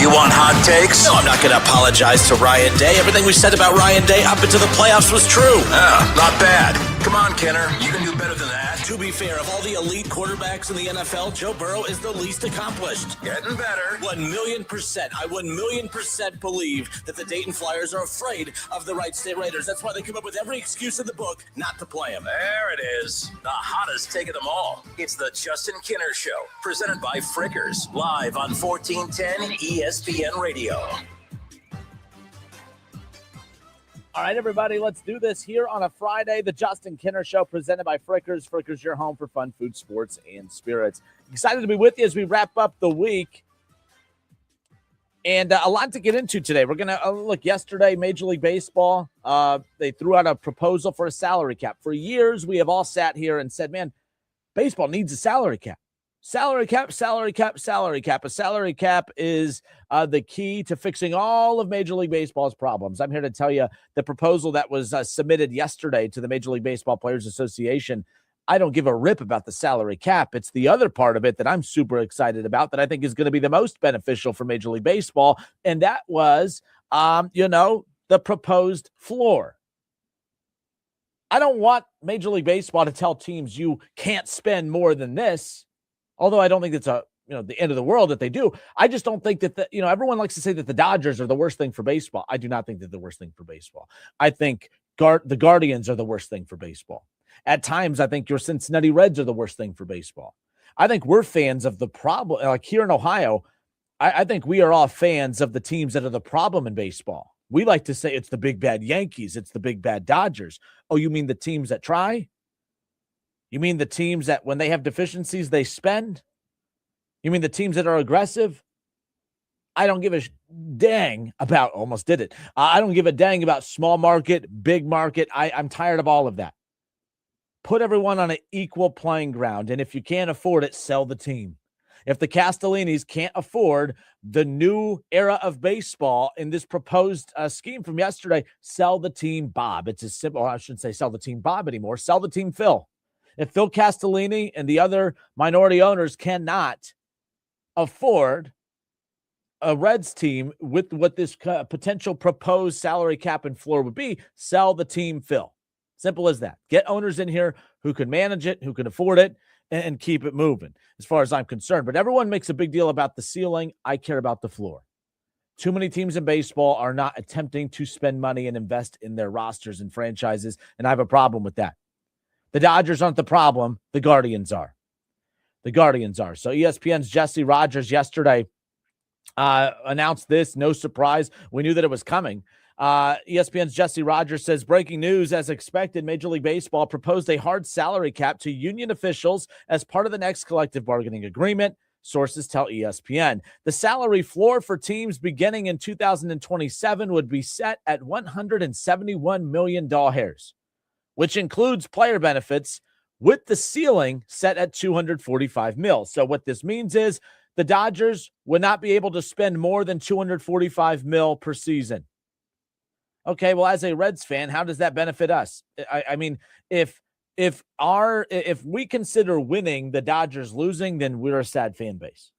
You want hot takes? No, I'm not going to apologize to Ryan Day. Everything we said about Ryan Day up into the playoffs was true. Not bad. Come on, Kenner. You can do better than that. To be fair, of all the elite quarterbacks in the NFL, Joe Burrow is the least accomplished. Getting better. 1,000,000%. I 1,000,000% believe that the Dayton Flyers are afraid of the Wright State Raiders. That's why they come up with every excuse in the book not to play them. There it is. The hottest take of them all. It's the Justin Kinner Show, presented by Frickers, live on 1410 ESPN Radio. All right, everybody, let's do this here on a Friday. The Justin Kinner Show, presented by Frickers. Frickers, your home for fun, food, sports, and spirits. Excited to be with you as we wrap up the week. And a lot to get into today. We're going to look, yesterday, Major League Baseball, they threw out a proposal for a salary cap. For years, we have all sat here and said, man, baseball needs a salary cap. Salary cap, salary cap, salary cap. A salary cap is the key to fixing all of Major League Baseball's problems. I'm here to tell you the proposal that was submitted yesterday to the Major League Baseball Players Association. I don't give a rip about the salary cap. It's the other part of it that I'm super excited about that I think is going to be the most beneficial for Major League Baseball, and that was, the proposed floor. I don't want Major League Baseball to tell teams you can't spend more than this. Although I don't think it's the end of the world that they do. I just don't think that everyone likes to say that the Dodgers are the worst thing for baseball. I do not think they're the worst thing for baseball. I think the Guardians are the worst thing for baseball. At times, I think your Cincinnati Reds are the worst thing for baseball. I think we're fans of the problem. Like here in Ohio, I think we are all fans of the teams that are the problem in baseball. We like to say it's the big bad Yankees. It's the big bad Dodgers. Oh, you mean the teams that try? You mean the teams that when they have deficiencies, they spend? You mean the teams that are aggressive? I don't give a dang about, almost did it. I don't give a dang about small market, big market. I'm tired of all of that. Put everyone on an equal playing ground. And if you can't afford it, sell the team. If the Castellinis can't afford the new era of baseball in this proposed scheme from yesterday, sell the team Bob. It's as simple. I shouldn't say sell the team Bob anymore. Sell the team Phil. If Phil Castellini and the other minority owners cannot afford a Reds team with what this potential proposed salary cap and floor would be, sell the team Phil. Simple as that. Get owners in here who can manage it, who can afford it, and keep it moving, as far as I'm concerned. But everyone makes a big deal about the ceiling. I care about the floor. Too many teams in baseball are not attempting to spend money and invest in their rosters and franchises, and I have a problem with that. The Dodgers aren't the problem. The Guardians are. The Guardians are. So ESPN's Jesse Rogers yesterday announced this. No surprise. We knew that it was coming. ESPN's Jesse Rogers says, breaking news, as expected, Major League Baseball proposed a hard salary cap to union officials as part of the next collective bargaining agreement. Sources tell ESPN. The salary floor for teams beginning in 2027 would be set at $171 million, which includes player benefits, with the ceiling set at $245 million. So what this means is the Dodgers would not be able to spend more than $245 million per season. Okay, well, as a Reds fan, how does that benefit us? I mean, if we consider winning the Dodgers losing, then we're a sad fan base.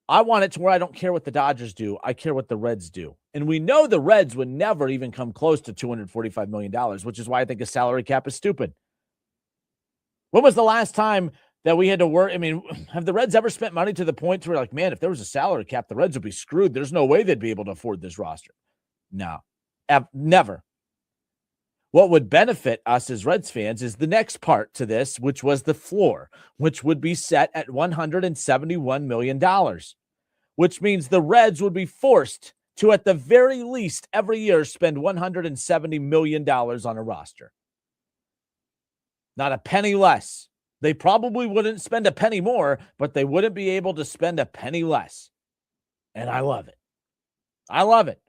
I want it to where I don't care what the Dodgers do. I care what the Reds do. And we know the Reds would never even come close to $245 million, which is why I think a salary cap is stupid. When was the last time that we had to work? I mean, have the Reds ever spent money to the point to where, like, man, if there was a salary cap, the Reds would be screwed. There's no way they'd be able to afford this roster. No, never. What would benefit us as Reds fans is the next part to this, which was the floor, which would be set at $171 million, which means the Reds would be forced to, at the very least, every year spend $170 million on a roster. Not a penny less. They probably wouldn't spend a penny more, but they wouldn't be able to spend a penny less. And I love it. I love it.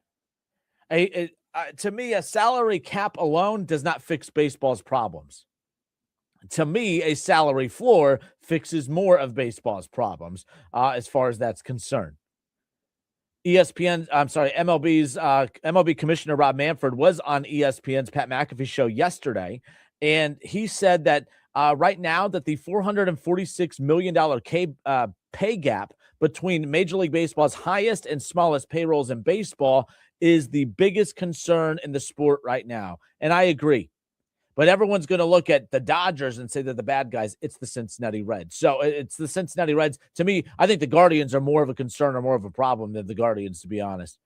To me, a salary cap alone does not fix baseball's problems. To me, a salary floor fixes more of baseball's problems as far as that's concerned. MLB's MLB Commissioner Rob Manfred was on ESPN's Pat McAfee show yesterday, and he said that right now that the $446 million pay gap between Major League Baseball's highest and smallest payrolls in baseball is the biggest concern in the sport right now. And I agree. But everyone's going to look at the Dodgers and say they're the bad guys. It's the Cincinnati Reds. So it's the Cincinnati Reds. To me, I think the Guardians are more of a concern or more of a problem than the Guardians, to be honest.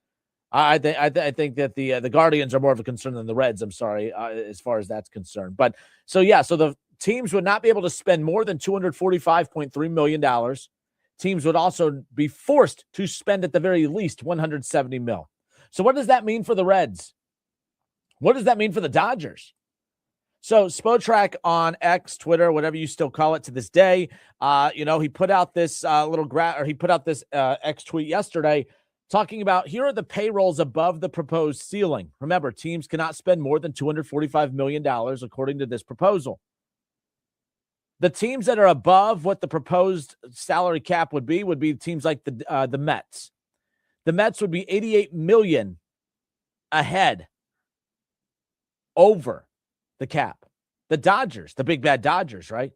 I think that the Guardians are more of a concern than the Reds. I'm sorry, as far as that's concerned. But so the teams would not be able to spend more than $245.3 million. Teams would also be forced to spend at the very least $170 million. So what does that mean for the Reds? What does that mean for the Dodgers? So Spotrac on X, Twitter, whatever you still call it to this day, he put out this X tweet yesterday talking about here are the payrolls above the proposed ceiling. Remember, teams cannot spend more than $245 million according to this proposal. The teams that are above what the proposed salary cap would be teams like the Mets. The Mets would be $88 million ahead over the cap. The Dodgers, the big bad Dodgers, right?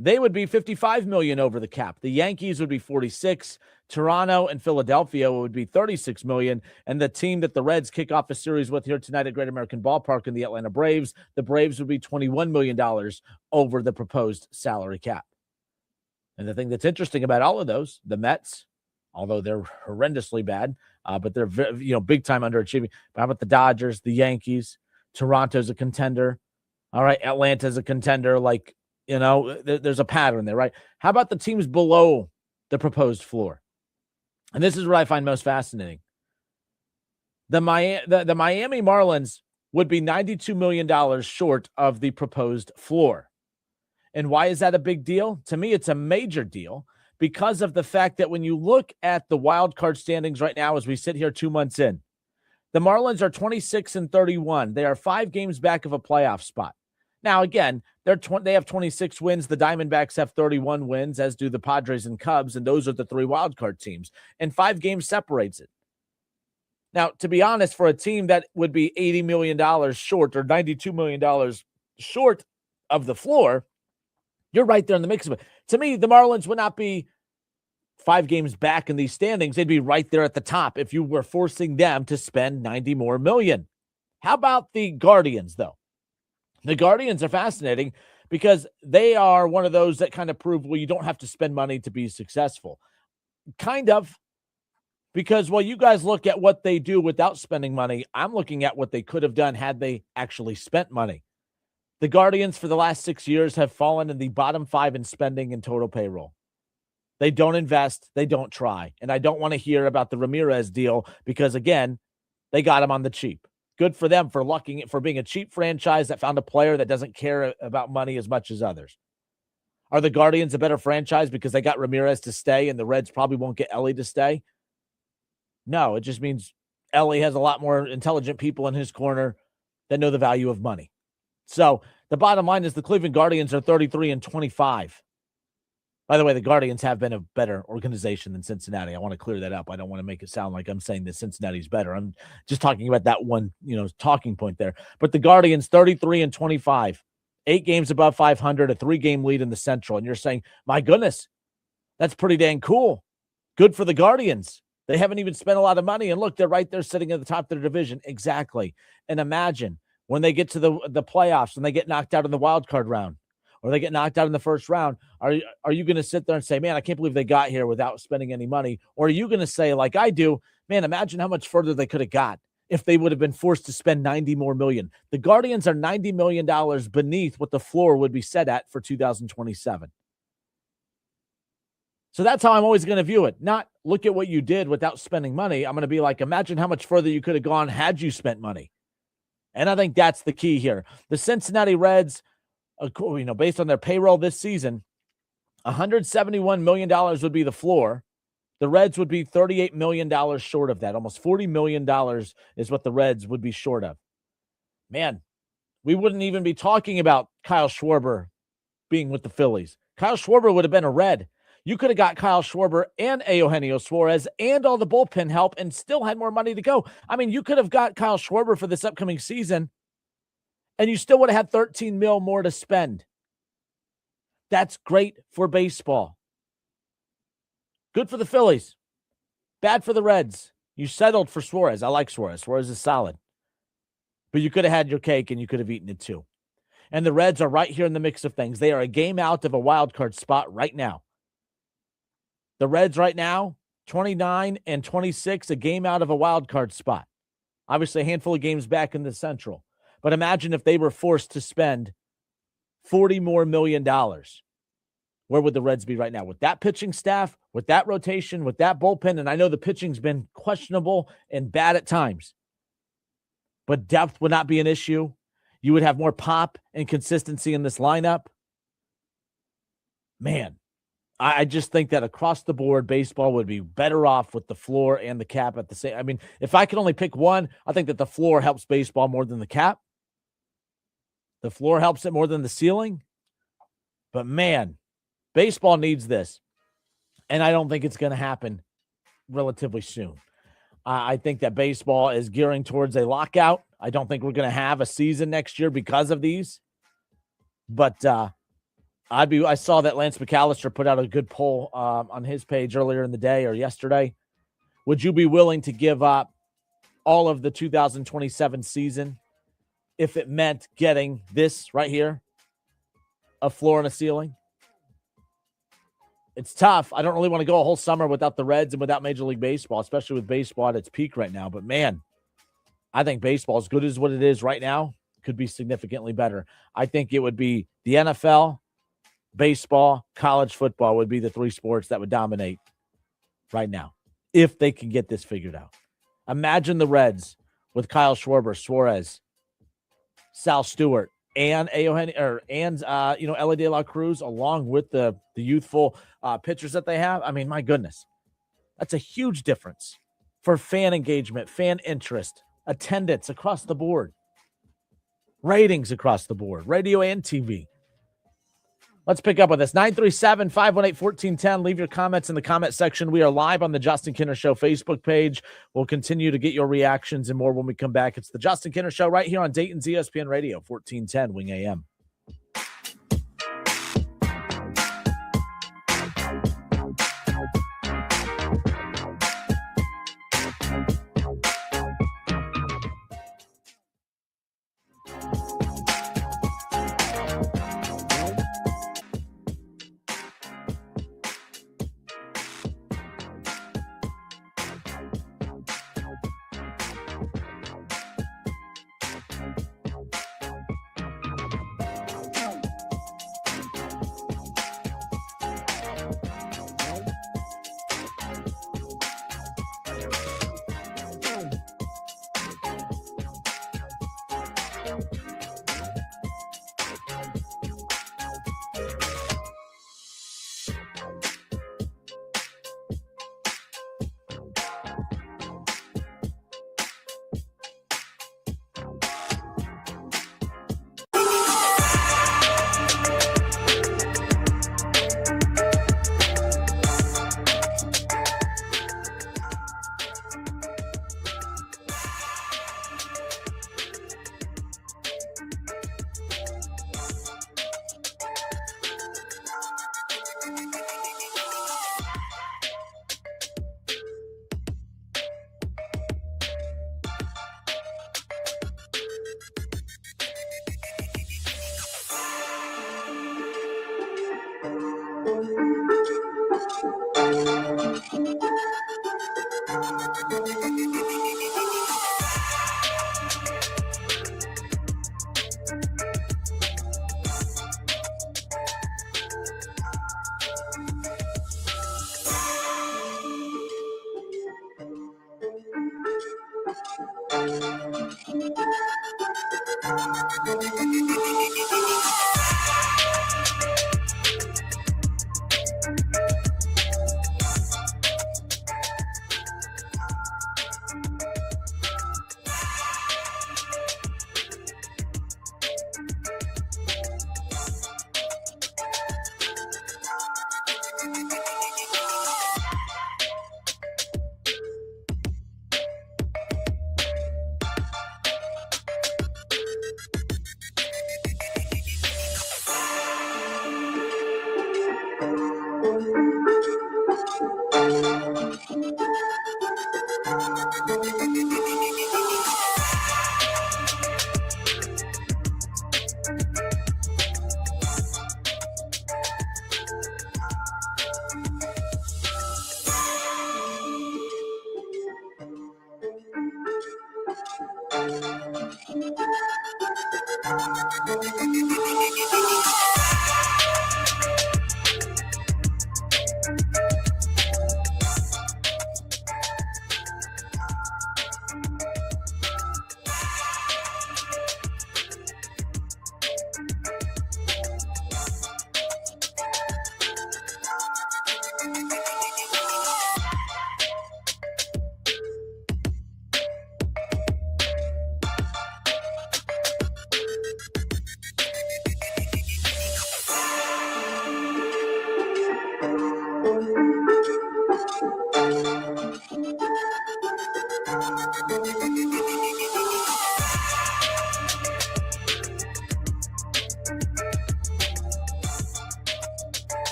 They would be $55 million over the cap. The Yankees would be 46. Toronto and Philadelphia would be $36 million. And the team that the Reds kick off a series with here tonight at Great American Ballpark in the Atlanta Braves, the Braves would be $21 million over the proposed salary cap. And the thing that's interesting about all of those, the Mets, although they're horrendously bad, but they're big time underachieving. But how about the Dodgers, the Yankees? Toronto's a contender. All right, Atlanta's a contender. There's a pattern there, right? How about the teams below the proposed floor? And this is what I find most fascinating. The Miami Marlins would be $92 million short of the proposed floor. And why is that a big deal? To me, it's a major deal because of the fact that when you look at the wild card standings right now as we sit here 2 months in, the Marlins are 26-31. They are 5 games back of a playoff spot. Now, again, they have 26 wins. The Diamondbacks have 31 wins, as do the Padres and Cubs, and those are the 3 wildcard teams. And 5 games separates it. Now, to be honest, for a team that would be $80 million short or $92 million short of the floor, you're right there in the mix of it. To me, the Marlins would not be 5 games back in these standings. They'd be right there at the top if you were forcing them to spend $90 more million. How about the Guardians, though? The Guardians are fascinating because they are one of those that kind of prove, well, you don't have to spend money to be successful. Kind of. Because while you guys look at what they do without spending money, I'm looking at what they could have done had they actually spent money. The Guardians for the last 6 years have fallen in the bottom 5 in spending and total payroll. They don't invest. They don't try. And I don't want to hear about the Ramirez deal because, again, they got him on the cheap. Good for them for being a cheap franchise that found a player that doesn't care about money as much as others. Are the Guardians a better franchise because they got Ramirez to stay and the Reds probably won't get Ellie to stay? No, it just means Ellie has a lot more intelligent people in his corner that know the value of money. So the bottom line is the Cleveland Guardians are 33-25. By the way, the Guardians have been a better organization than Cincinnati. I want to clear that up. I don't want to make it sound like I'm saying that Cincinnati's better. I'm just talking about that one, talking point there. But the Guardians, 33-25, 8 games above 500, a 3-game lead in the Central. And you're saying, my goodness, that's pretty dang cool. Good for the Guardians. They haven't even spent a lot of money. And look, they're right there sitting at the top of their division. Exactly. And imagine when they get to the playoffs and they get knocked out in the wild card round, or they get knocked out in the first round, are you going to sit there and say, man, I can't believe they got here without spending any money? Or are you going to say, like I do, man, imagine how much further they could have got if they would have been forced to spend $90 more million. The Guardians are $90 million beneath what the floor would be set at for 2027. So that's how I'm always going to view it. Not look at what you did without spending money. I'm going to be like, imagine how much further you could have gone had you spent money. And I think that's the key here. The Cincinnati Reds, based on their payroll this season, $171 million would be the floor. The Reds would be $38 million short of that. Almost $40 million is what the Reds would be short of. Man, we wouldn't even be talking about Kyle Schwarber being with the Phillies. Kyle Schwarber would have been a Red. You could have got Kyle Schwarber and Eugenio Suarez and all the bullpen help and still had more money to go. I mean, you could have got Kyle Schwarber for this upcoming season and you still would have had 13 mil more to spend. That's great for baseball. Good for the Phillies. Bad for the Reds. You settled for Suarez. I like Suarez. Suarez is solid. But you could have had your cake and you could have eaten it too. And the Reds are right here in the mix of things. They are a game out of a wild card spot right now. The Reds right now, 29 and 26, a game out of a wild card spot. Obviously, a handful of games back in the Central. But imagine if they were forced to spend $40 more million. Where would the Reds be right now? With that pitching staff, with that rotation, with that bullpen, and I know the pitching's been questionable and bad at times, but depth would not be an issue. You would have more pop and consistency in this lineup. Man, I just think that across the board, baseball would be better off with the floor and the cap at the same. I mean, if I could only pick one, I think that the floor helps baseball more than the cap. The floor helps it more than the ceiling. But man, baseball needs this. And I don't think it's going to happen relatively soon. I think that baseball is gearing towards a lockout. I don't think we're going to have a season next year because of these. But I saw that Lance McAllister put out a good poll on his page earlier in the day or yesterday. Would you be willing to give up all of the 2027 season if it meant getting this right here, a floor and a ceiling? It's tough. I don't really want to go a whole summer without the Reds and without Major League Baseball, especially with baseball at its peak right now. But man, I think baseball, as good as what it is right now, could be significantly better. I think it would be the NFL, baseball, college football would be the three sports that would dominate right now if they can get this figured out. Imagine the Reds with Kyle Schwarber, Suarez, Sal Stewart, and Ellie De La Cruz, along with the youthful pitchers that they have. I mean, my goodness, that's a huge difference for fan engagement, fan interest, attendance across the board, ratings across the board, radio and TV. Let's pick up with this. 937-518-1410. Leave your comments in the comment section. We are live on the Justin Kinner Show Facebook page. We'll continue to get your reactions and more when we come back. It's the Justin Kinner Show right here on Dayton's ESPN Radio, 1410 Wing AM.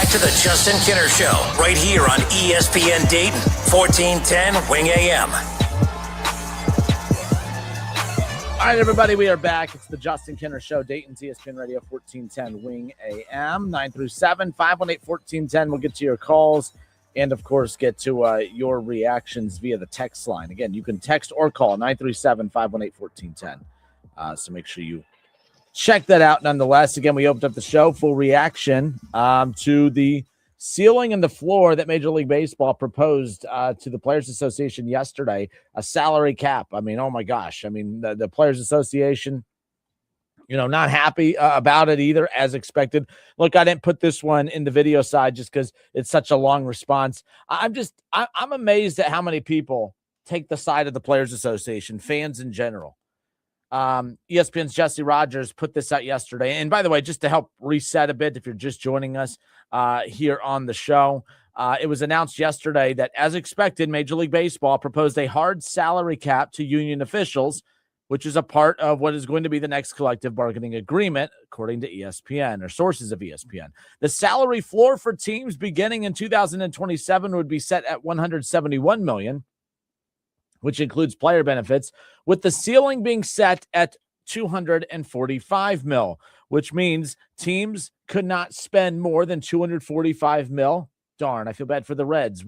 back to the Justin Kinner Show, right here on ESPN Dayton, 1410 Wing AM. All right, everybody, we are back. It's the Justin Kinner Show, Dayton's ESPN Radio, 1410 Wing AM, 9 through 7, 518-1410. We'll get to your calls and, of course, get to your reactions via the text line. Again, you can text or call 937-518-1410. So make sure you check that out nonetheless. Again, we opened up the show, full reaction to the ceiling and the floor that Major League Baseball proposed to the Players Association yesterday, a salary cap. I mean, oh my gosh. I mean, the Players Association, not happy about it either, as expected. Look, I didn't put this one in the video side just because it's such a long response. I'm amazed at how many people take the side of the Players Association, fans in general. ESPN's Jesse Rogers put this out yesterday. And by the way, just to help reset a bit, if you're just joining us here on the show, it was announced yesterday that, as expected, Major League Baseball proposed a hard salary cap to union officials, which is a part of what is going to be the next collective bargaining agreement, according to ESPN or sources of ESPN. The salary floor for teams beginning in 2027 would be set at $171 million, which includes player benefits, with the ceiling being set at $245 million, which means teams could not spend more than $245 million. Darn, I feel bad for the Reds.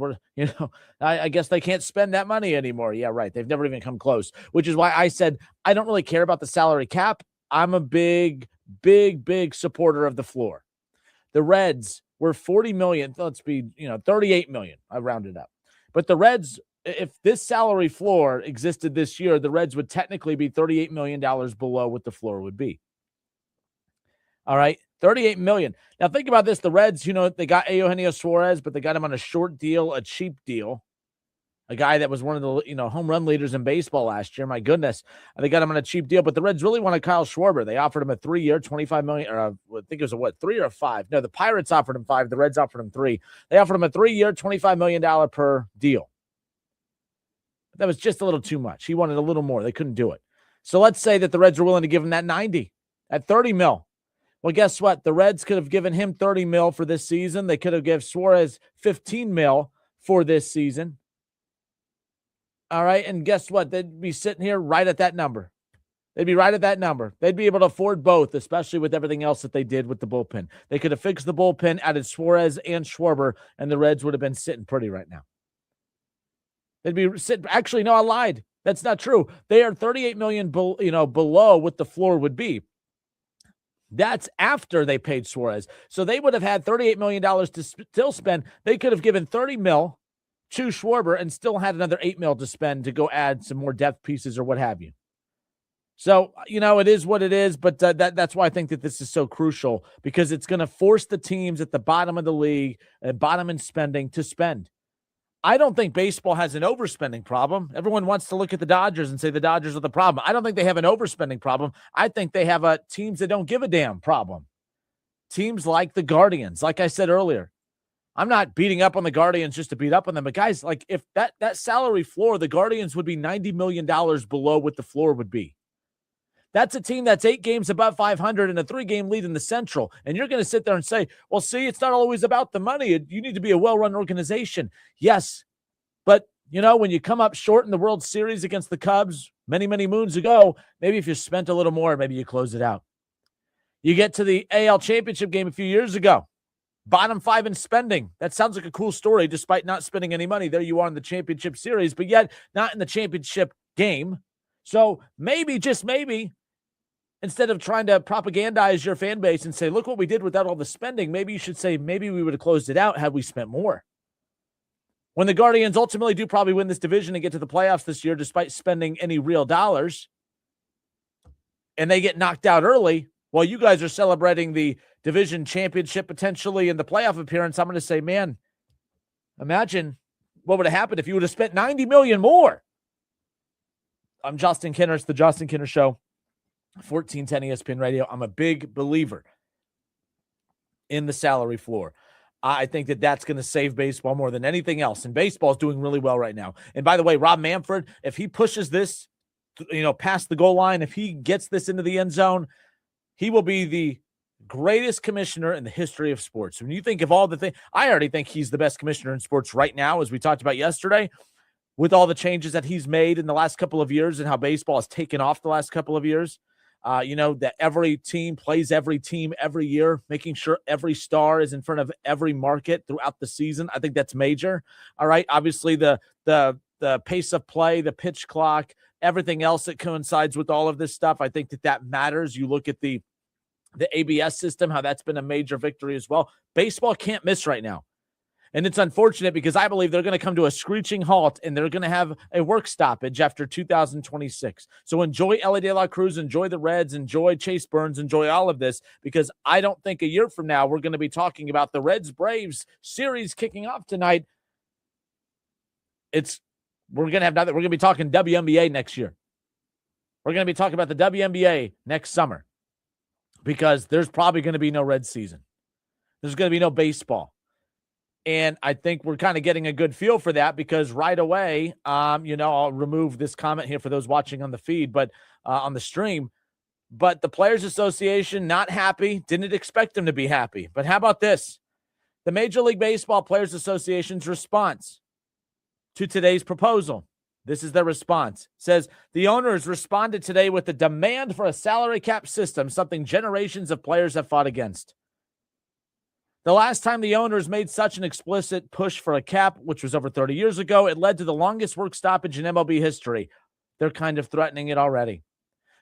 I guess they can't spend that money anymore. Yeah, right. They've never even come close, which is why I said I don't really care about the salary cap. I'm a big supporter of the floor. The Reds were $40 million. Let's be, $38 million. I rounded up. But the Reds, if this salary floor existed this year, the Reds would technically be $38 million below what the floor would be. All right, $38 million. Now think about this. The Reds, they got Eugenio Suarez, but they got him on a short deal, a cheap deal. A guy that was one of the, home run leaders in baseball last year. My goodness. They got him on a cheap deal, but the Reds really wanted Kyle Schwarber. They offered him a 3-year, $25 million, or I think it was 3 or 5? No, the Pirates offered him 5. The Reds offered him 3. They offered him a 3-year, $25 million per deal. That was just a little too much. He wanted a little more. They couldn't do it. So let's say that the Reds were willing to give him that 90 at $30 million. Well, guess what? The Reds could have given him $30 million for this season. They could have given Suarez $15 million for this season. All right. And guess what? They'd be sitting here right at that number. They'd be right at that number. They'd be able to afford both, especially with everything else that they did with the bullpen. They could have fixed the bullpen, added Suarez and Schwarber, and the Reds would have been sitting pretty right now. They'd be sitting. Actually, no, I lied. That's not true. They are $38 million, below what the floor would be. That's after they paid Suarez. So they would have had $38 million to still spend. They could have given $30 million to Schwarber and still had another $8 million to spend to go add some more depth pieces or what have you. So, it is what it is, but that's why I think that this is so crucial, because it's going to force the teams at the bottom of the league, bottom in spending, to spend. I don't think baseball has an overspending problem. Everyone wants to look at the Dodgers and say the Dodgers are the problem. I don't think they have an overspending problem. I think they have teams that don't give a damn problem. Teams like the Guardians, like I said earlier. I'm not beating up on the Guardians just to beat up on them, but guys, like if that salary floor, the Guardians would be $90 million below what the floor would be. That's a team that's 8 games above 500 and a 3-game lead in the Central. And you're going to sit there and say, well, see, it's not always about the money. You need to be a well-run organization. Yes, but, when you come up short in the World Series against the Cubs many, many moons ago, maybe if you spent a little more, maybe you close it out. You get to the AL Championship game a few years ago. Bottom 5 in spending. That sounds like a cool story, despite not spending any money. There you are in the championship series, but yet not in the championship game. So maybe, just maybe, instead of trying to propagandize your fan base and say, look what we did without all the spending, maybe you should say, maybe we would have closed it out had we spent more. When the Guardians ultimately do probably win this division and get to the playoffs this year, despite spending any real dollars, and they get knocked out early, while you guys are celebrating the division championship potentially in the playoff appearance, I'm going to say, man, imagine what would have happened if you would have spent $90 million more. I'm Justin Kinner. It's the Justin Kinner Show, 1410 ESPN Radio. I'm a big believer in the salary floor. I think that that's going to save baseball more than anything else. And baseball is doing really well right now. And by the way, Rob Manfred, if he pushes this, past the goal line, if he gets this into the end zone, he will be the Greatest commissioner in the history of sports. When you think of all the things, I already think he's the best commissioner in sports right now, as we talked about yesterday, with all the changes that he's made in the last couple of years and how baseball has taken off the last couple of years. That every team plays every team every year, making sure every star is in front of every market throughout the season. I think that's major. All right. Obviously, the pace of play, the pitch clock, everything else that coincides with all of this stuff, I think that matters. You look at the ABS system, how that's been a major victory as well. Baseball can't miss right now. And it's unfortunate because I believe they're going to come to a screeching halt and they're going to have a work stoppage after 2026. So enjoy Elly De La Cruz, enjoy the Reds, enjoy Chase Burns, enjoy all of this, because I don't think a year from now we're going to be talking about the Reds-Braves series kicking off tonight. We're going to be talking WNBA next year. We're going to be talking about the WNBA next summer because there's probably going to be no Reds season. There's going to be no baseball. And I think we're kind of getting a good feel for that because right away, I'll remove this comment here for those watching on the feed, but on the stream. But the Players Association, not happy, didn't expect them to be happy. But how about this? The Major League Baseball Players Association's response to today's proposal. This is their response. It says, the owners responded today with a demand for a salary cap system, something generations of players have fought against. The last time the owners made such an explicit push for a cap, which was over 30 years ago, it led to the longest work stoppage in MLB history. They're kind of threatening it already.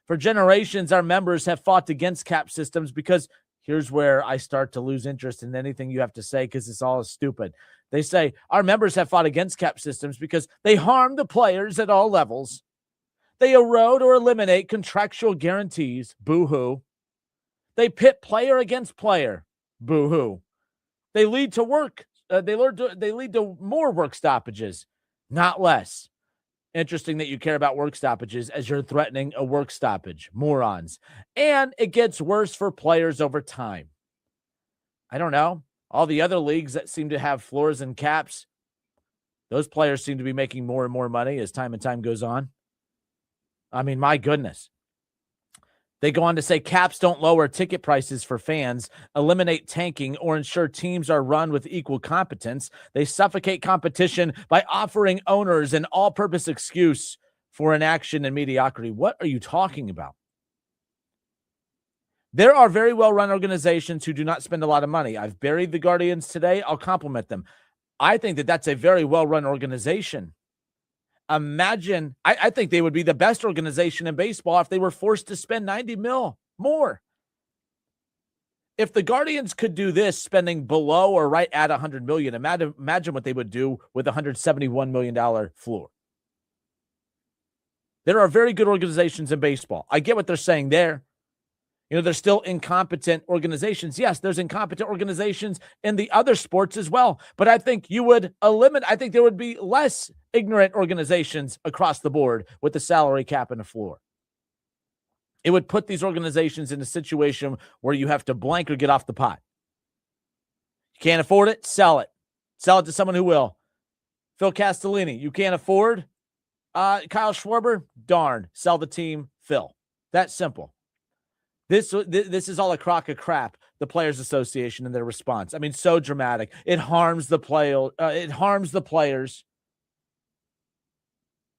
For generations, our members have fought against cap systems because here's where I start to lose interest in anything you have to say because it's all stupid. They say our members have fought against cap systems because they harm the players at all levels. They erode or eliminate contractual guarantees. Boo-hoo. They pit player against player. Boo-hoo. They lead to more work stoppages, not less. Interesting that you care about work stoppages as you're threatening a work stoppage. Morons. And it gets worse for players over time. I don't know. All the other leagues that seem to have floors and caps, those players seem to be making more and more money as time and time goes on. I mean, my goodness. They go on to say caps don't lower ticket prices for fans, eliminate tanking, or ensure teams are run with equal competence. They suffocate competition by offering owners an all-purpose excuse for inaction and mediocrity. What are you talking about? There are very well-run organizations who do not spend a lot of money. I've buried the Guardians today. I'll compliment them. I think that that's a very well-run organization. Imagine, I think they would be the best organization in baseball if they were forced to spend $90 million more. If the Guardians could do this, spending below or right at $100 million, imagine what they would do with a $171 million floor. There are very good organizations in baseball. I get what they're saying there. There's still incompetent organizations. Yes, there's incompetent organizations in the other sports as well. But I think you would I think there would be less ignorant organizations across the board with the salary cap and the floor. It would put these organizations in a situation where you have to blank or get off the pot. You can't afford it, sell it. Sell it to someone who will. Phil Castellini, you can't afford Kyle Schwarber? Darn, sell the team, Phil. That's simple. This is all a crock of crap, the Players Association and their response. I mean, so dramatic. It harms the players.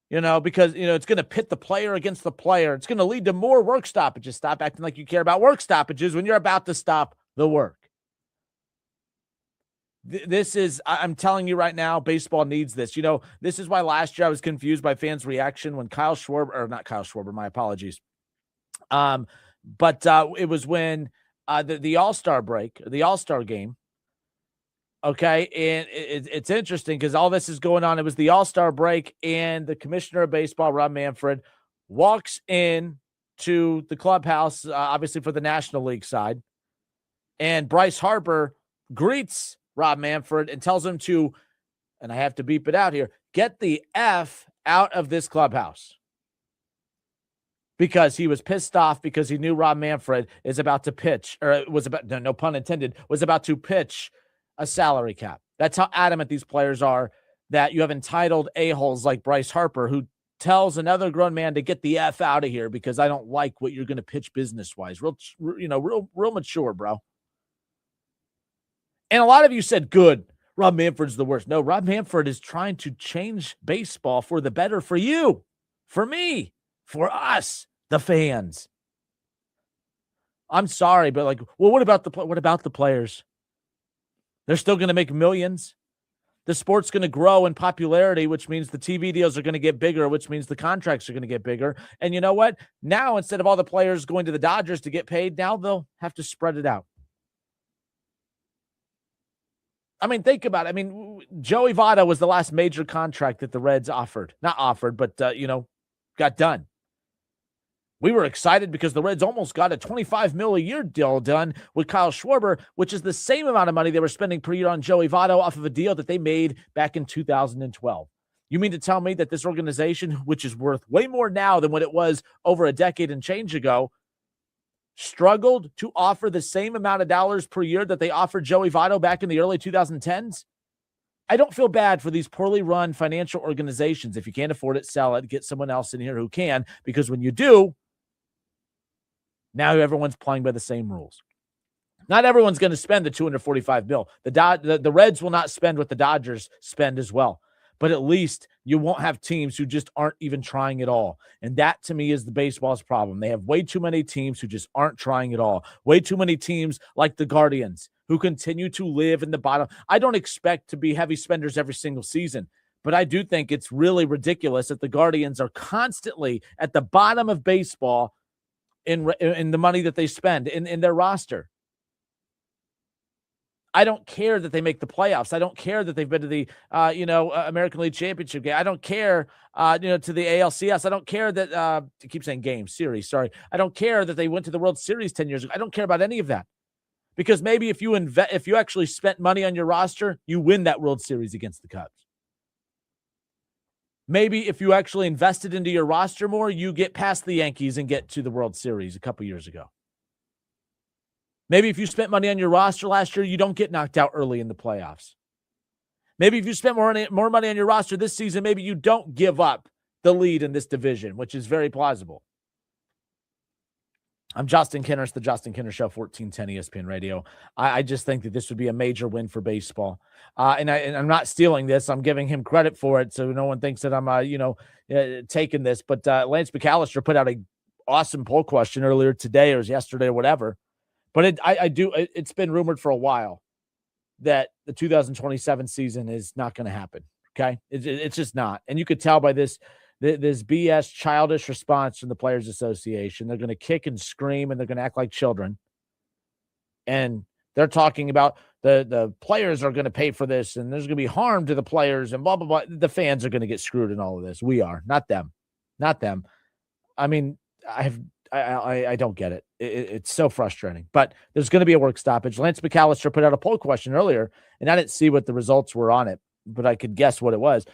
Because it's going to pit the player against the player. It's going to lead to more work stoppages. Stop acting like you care about work stoppages when you're about to stop the work. I'm telling you right now, baseball needs this. This is why last year I was confused by fans' reaction when not Kyle Schwarber, my apologies. But it was when the All-Star break, the All-Star game. Okay. And it's interesting because all this is going on. It was the All-Star break and the commissioner of baseball, Rob Manfred, walks in to the clubhouse, obviously for the National League side. And Bryce Harper greets Rob Manfred and tells him to, and I have to beep it out here, get the F out of this clubhouse. Because he was pissed off because he knew Rob Manfred is about to pitch, or was about, no pun intended, was about to pitch a salary cap. That's how adamant these players are that you have entitled a-holes like Bryce Harper who tells another grown man to get the F out of here because I don't like what you're going to pitch business-wise. Real mature, bro. And a lot of you said, good, Rob Manfred's the worst. No, Rob Manfred is trying to change baseball for the better for you, for me, for us, the fans. I'm sorry, but what about the players? They're still going to make millions. The sport's going to grow in popularity, which means the TV deals are going to get bigger, which means the contracts are going to get bigger. And you know what? Now, instead of all the players going to the Dodgers to get paid, now they'll have to spread it out. I mean, think about it. I mean, Joey Votto was the last major contract that the Reds offered. Not offered, but, got done. We were excited because the Reds almost got a $25 million a year deal done with Kyle Schwarber, which is the same amount of money they were spending per year on Joey Votto off of a deal that they made back in 2012. You mean to tell me that this organization, which is worth way more now than what it was over a decade and change ago, struggled to offer the same amount of dollars per year that they offered Joey Votto back in the early 2010s? I don't feel bad for these poorly run financial organizations. If you can't afford it, sell it, get someone else in here who can, because when you do, now everyone's playing by the same rules. Not everyone's going to spend the $245 million. The Reds will not spend what the Dodgers spend as well. But at least you won't have teams who just aren't even trying at all. And that, to me, is the baseball's problem. They have way too many teams who just aren't trying at all. Way too many teams like the Guardians who continue to live in the bottom. I don't expect to be heavy spenders every single season, but I do think it's really ridiculous that the Guardians are constantly at the bottom of baseball in the money that they spend in their roster. I don't care that they make the playoffs. I don't care that they've been to the American League Championship game. I don't care to the ALCS. I don't care that I keep saying series. Sorry. I don't care that they went to the World Series 10 years ago. I don't care about any of that. Because maybe if you actually spent money on your roster, you win that World Series against the Cubs. Maybe if you actually invested into your roster more, you get past the Yankees and get to the World Series a couple years ago. Maybe if you spent money on your roster last year, you don't get knocked out early in the playoffs. Maybe if you spent more money on your roster this season, maybe you don't give up the lead in this division, which is very plausible. I'm Justin Kinner. It's the Justin Kinner Show, 1410 ESPN Radio. I just think that this would be a major win for baseball. And I'm not stealing this. I'm giving him credit for it, so no one thinks that I'm, taking this. But Lance McAllister put out a awesome poll question earlier today, or it was yesterday or whatever. But it's been rumored for a while that the 2027 season is not going to happen. Okay, it's just not, and you could tell by this BS childish response from the Players Association. They're going to kick and scream and they're going to act like children. And they're talking about the players are going to pay for this and there's going to be harm to the players and blah, blah, blah. The fans are going to get screwed in all of this. We are, not them. I mean, I don't get it. It's so frustrating, but there's going to be a work stoppage. Lance McAllister put out a poll question earlier and I didn't see what the results were on it, but I could guess what it was.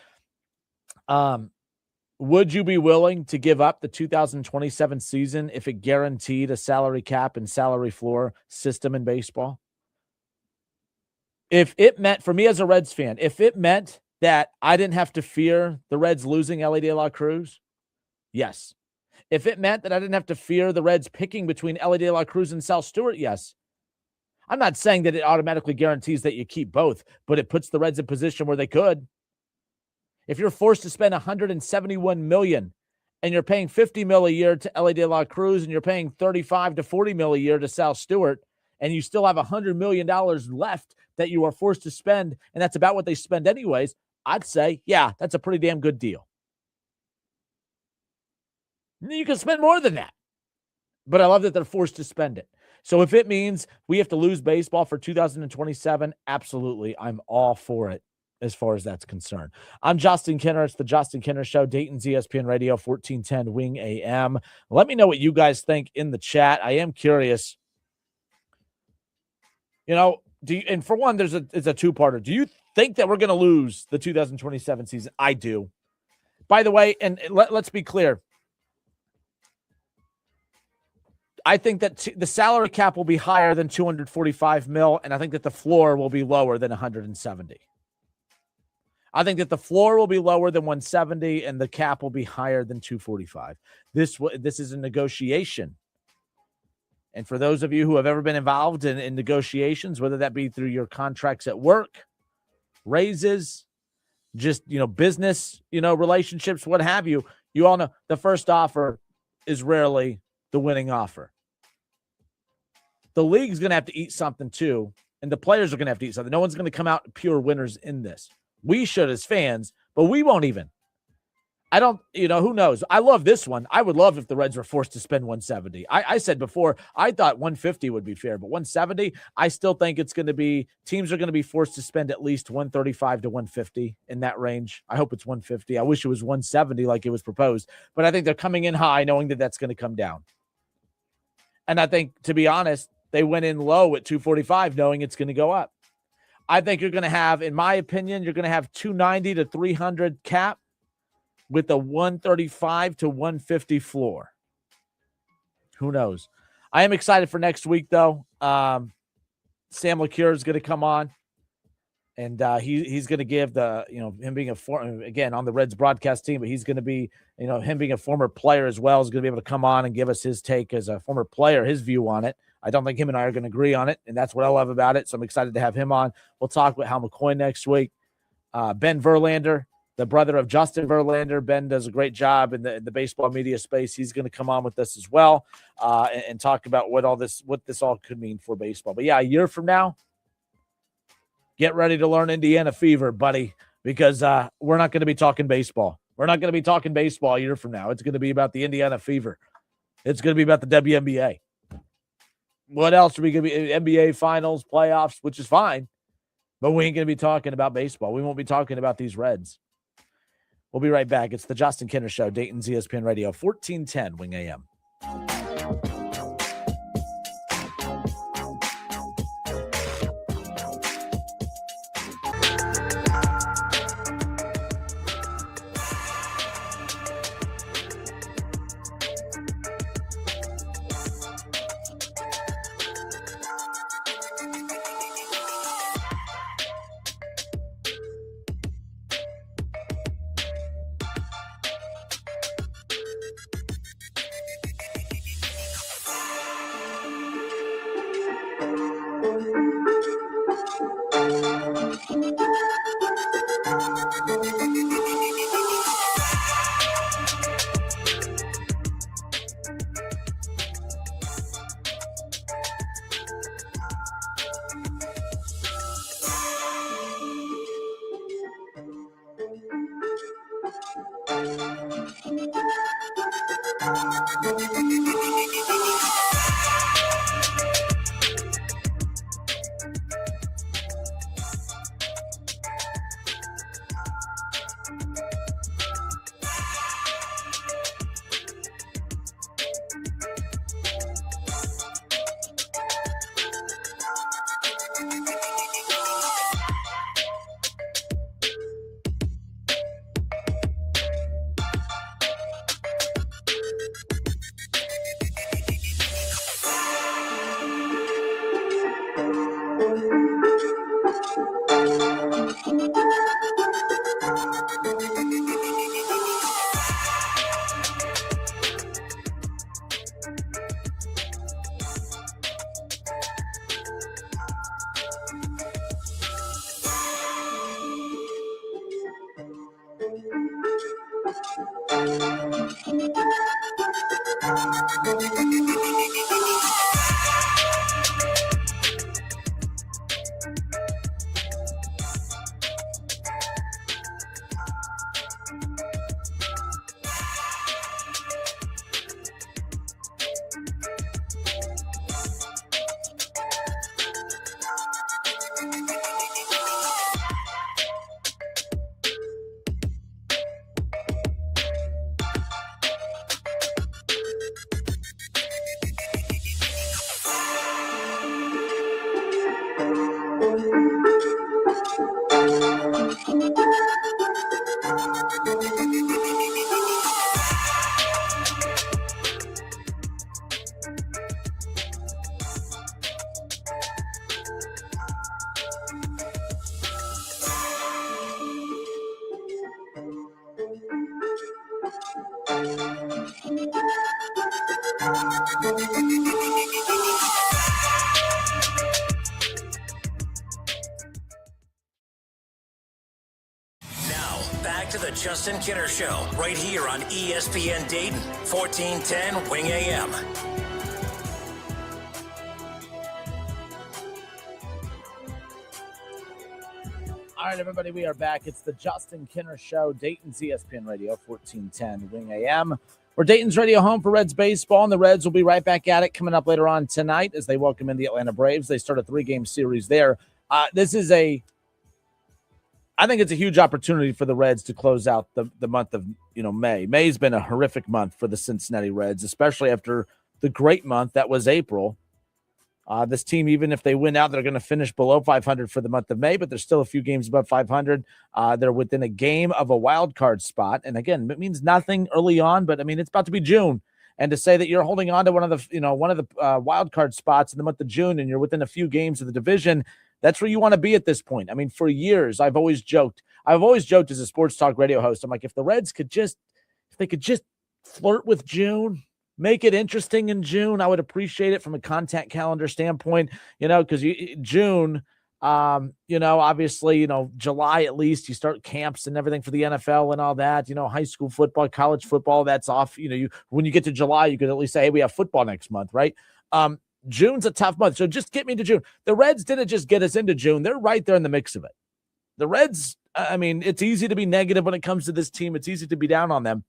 Would you be willing to give up the 2027 season if it guaranteed a salary cap and salary floor system in baseball? If it meant, for me as a Reds fan, if it meant that I didn't have to fear the Reds losing Elly De La Cruz, yes. If it meant that I didn't have to fear the Reds picking between Elly De La Cruz and Sal Stewart, yes. I'm not saying that it automatically guarantees that you keep both, but it puts the Reds in position where they could. If you're forced to spend $171 million and you're paying $50 million a year to Elly De La Cruz and you're paying $35 to $40 million a year to Sal Stewart, and you still have $100 million left that you are forced to spend, and that's about what they spend anyways, I'd say, yeah, that's a pretty damn good deal. You can spend more than that, but I love that they're forced to spend it. So if it means we have to lose baseball for 2027, absolutely, I'm all for it. As far as that's concerned. I'm Justin Kinner. It's the Justin Kinner Show, Dayton's ESPN Radio, 1410 Wing AM. Let me know what you guys think in the chat. I am curious. And for one, it's a two-parter. Do you think that we're going to lose the 2027 season? I do. By the way, and let's be clear. I think that the salary cap will be higher than $245 million, and I think that the floor will be lower than $170 million. I think that the floor will be lower than 170 and the cap will be higher than 245. This is a negotiation. And for those of you who have ever been involved in negotiations, whether that be through your contracts at work, raises, just, business, relationships, what have you, you all know the first offer is rarely the winning offer. The league's going to have to eat something too, and the players are going to have to eat something. No one's going to come out pure winners in this. We should as fans, but we won't even. I don't, who knows? I love this one. I would love if the Reds were forced to spend 170. I said before, I thought 150 would be fair, but 170, I still think it's going to be, teams are going to be forced to spend at least 135 to 150 in that range. I hope it's 150. I wish it was 170 like it was proposed, but I think they're coming in high knowing that that's going to come down. And I think, to be honest, they went in low at 245 knowing it's going to go up. I think you're going to have, in my opinion, you're going to have 290 to 300 cap with a 135 to 150 floor. Who knows? I am excited for next week, though. Sam LeCure is going to come on, and he's going to give the, him being again, on the Reds broadcast team, but he's going to be, him being a former player as well, is going to be able to come on and give us his take as a former player, his view on it. I don't think him and I are going to agree on it, and that's what I love about it. So I'm excited to have him on. We'll talk with Hal McCoy next week. Ben Verlander, the brother of Justin Verlander. Ben does a great job in the baseball media space. He's going to come on with us as well and talk about what this all could mean for baseball. But yeah, a year from now, get ready to learn Indiana fever, buddy, because we're not going to be talking baseball. We're not going to be talking baseball a year from now. It's going to be about the Indiana fever. It's going to be about the WNBA. What else are we going to be? NBA finals, playoffs, which is fine, but we ain't going to be talking about baseball. We won't be talking about these Reds. We'll be right back. It's the Justin Kinner Show, Dayton's ESPN Radio, 1410 Wing AM. Now, back to the Justin Kinner Show, right here on ESPN Dayton, 1410 Wing AM. All right, everybody, we are back. It's the Justin Kinner Show, Dayton's ESPN Radio, 1410 Wing AM. We're Dayton's radio home for Reds baseball, and the Reds will be right back at it coming up later on tonight as they welcome in the Atlanta Braves. They start a 3-game series there. I think it's a huge opportunity for the Reds to close out the month of May. May's been a horrific month for the Cincinnati Reds, especially after the great month that was April. This team, even if they win out, they're going to finish below 500 for the month of May, but there's still a few games above 500. They're within a game of a wild card spot. And again, it means nothing early on, but I mean, it's about to be June. And to say that you're holding on to one of the wild card spots in the month of June and you're within a few games of the division, that's where you want to be at this point. I mean, for years, I've always joked as a sports talk radio host. I'm like, if the Reds could just flirt with June, make it interesting in June, I would appreciate it from a contact calendar standpoint, because June, obviously, July at least, you start camps and everything for the NFL and all that, high school football, college football, that's off. When you get to July, you could at least say, hey, we have football next month, right? June's a tough month. So just get me to June. The Reds didn't just get us into June. They're right there in the mix of it. The Reds, I mean, it's easy to be negative when it comes to this team. It's easy to be down on them.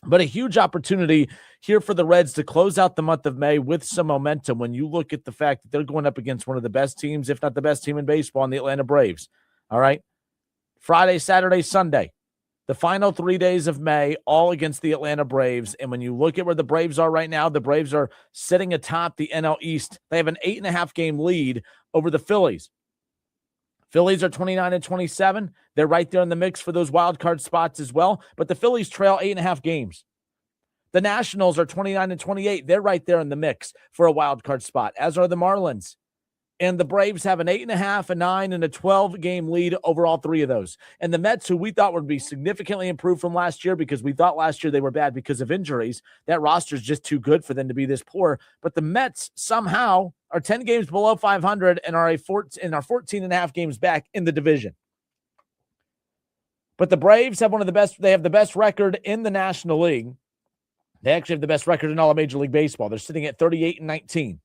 But a huge opportunity here for the Reds to close out the month of May with some momentum when you look at the fact that they're going up against one of the best teams, if not the best team in baseball, in the Atlanta Braves. All right? Friday, Saturday, Sunday. The final 3 days of May, all against the Atlanta Braves. And when you look at where the Braves are right now, the Braves are sitting atop the NL East. They have an 8.5-game lead over the Phillies. Phillies are 29-27. They're right there in the mix for those wild card spots as well. But the Phillies trail 8.5 games. The Nationals are 29-28. They're right there in the mix for a wild card spot, as are the Marlins. And the Braves have an 8.5, a 9, and a 12-game lead over all three of those. And the Mets, who we thought would be significantly improved from last year because we thought last year they were bad because of injuries, that roster is just too good for them to be this poor. But the Mets somehow are 10 games below 500 and are 14.5 games back in the division. But the Braves have they have the best record in the National League. They actually have the best record in all of Major League Baseball. They're sitting at 38-19.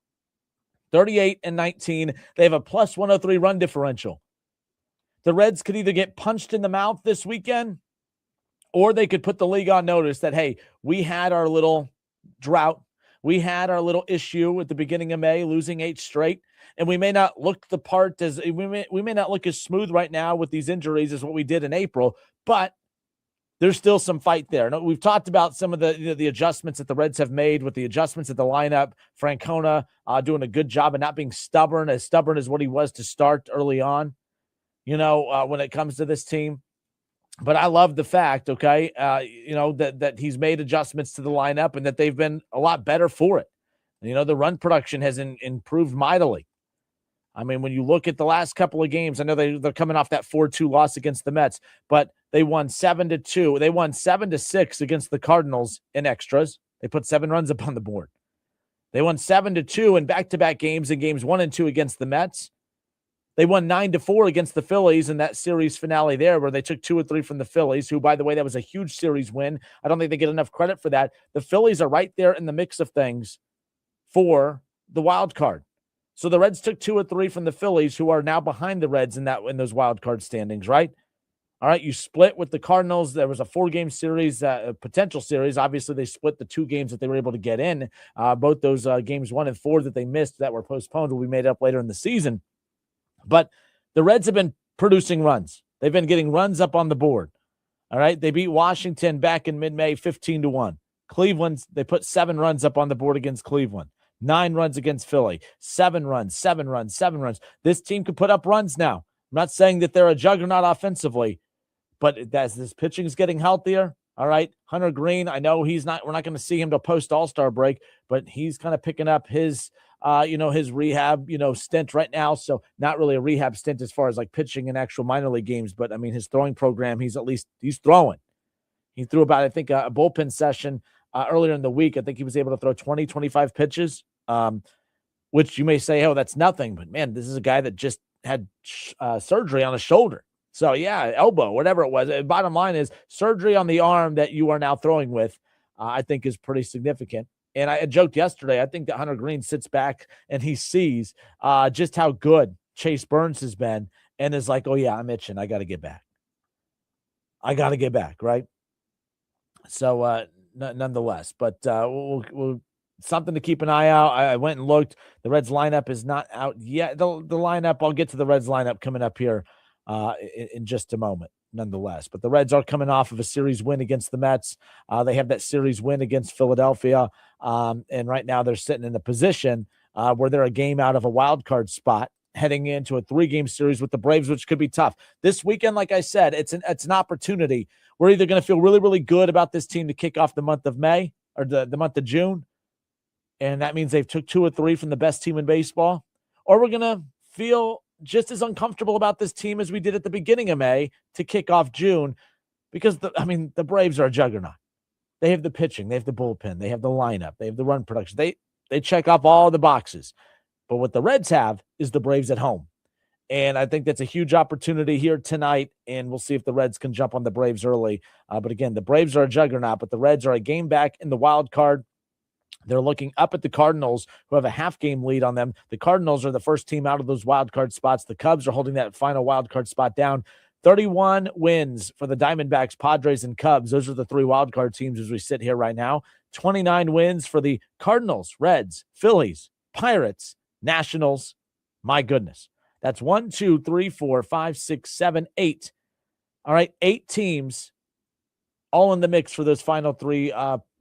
38-19. They have a plus 103 run differential. The Reds could either get punched in the mouth this weekend, or they could put the league on notice that, hey, we had our little drought. We had our little issue at the beginning of May, losing 8 straight, and we may not look the part as we may not look as smooth right now with these injuries as what we did in April, but there's still some fight there. Now, we've talked about some of the adjustments that the Reds have made with the adjustments at the lineup. Francona doing a good job of not being stubborn as what he was to start early on, when it comes to this team. But I love the fact, that he's made adjustments to the lineup and that they've been a lot better for it. The run production has improved mightily. I mean, when you look at the last couple of games, I know they're coming off that 4-2 loss against the Mets, but they won 7-2. They won 7-6 against the Cardinals in extras. They put 7 runs up on the board. They won 7-2 in back-to-back games in games 1 and 2 against the Mets. They won 9-4 against the Phillies in that series finale there where they took 2 or 3 from the Phillies, who, by the way, that was a huge series win. I don't think they get enough credit for that. The Phillies are right there in the mix of things for the wild card. So the Reds took 2 or 3 from the Phillies, who are now behind the Reds in those wild card standings, right? All right, you split with the Cardinals. There was a 4-game series, a potential series. Obviously, they split the 2 games that they were able to get in. Both those games 1 and 4 that they missed that were postponed will be made up later in the season. But the Reds have been producing runs. They've been getting runs up on the board. All right, they beat Washington back in mid-May 15-1. Cleveland, they put 7 runs up on the board against Cleveland. 9 runs against Philly, 7 runs. This team could put up runs now. I'm not saying that they're a juggernaut offensively, but as this pitching is getting healthier, all right, Hunter Green, I know we're not going to see him till post All-Star break, but he's kind of picking up his rehab, stint right now. So not really a rehab stint as far as like pitching in actual minor league games, but I mean, his throwing program, he's throwing. He threw about, I think, a bullpen session earlier in the week. I think he was able to throw 20, 25 pitches, which you may say, oh, that's nothing. But, man, this is a guy that just had surgery on his shoulder. So, yeah, elbow, whatever it was. Bottom line is surgery on the arm that you are now throwing with, I think is pretty significant. And I joked yesterday, I think that Hunter Green sits back and he sees just how good Chase Burns has been and is like, oh, yeah, I'm itching. I got to get back. Right? So, nonetheless, but we'll something to keep an eye out. I went and looked. The Reds lineup is not out yet. The lineup, I'll get to the Reds lineup coming up here in just a moment, nonetheless. But the Reds are coming off of a series win against the Mets. They have that series win against Philadelphia. And right now they're sitting in a position where they're a game out of a wild card spot, heading into a 3-game series with the Braves, which could be tough. This weekend, like I said, it's an opportunity. We're either going to feel really, really good about this team to kick off the month of May or the month of June, and that means they've took 2 or 3 from the best team in baseball, or we're going to feel just as uncomfortable about this team as we did at the beginning of May to kick off June, because the Braves are a juggernaut. They have the pitching, they have the bullpen, they have the lineup, they have the run production. They check off all the boxes. But what the Reds have is the Braves at home. And I think that's a huge opportunity here tonight, and we'll see if the Reds can jump on the Braves early. But again, the Braves are a juggernaut, but the Reds are a game back in the wild card. They're looking up at the Cardinals, who have a half-game lead on them. The Cardinals are the first team out of those wild card spots. The Cubs are holding that final wild card spot down. 31 wins for the Diamondbacks, Padres, and Cubs. Those are the 3 wild card teams as we sit here right now. 29 wins for the Cardinals, Reds, Phillies, Pirates, Nationals. My goodness. That's 1, 2, 3, 4, 5, 6, 7, 8. All right, 8 teams all in the mix for those final 3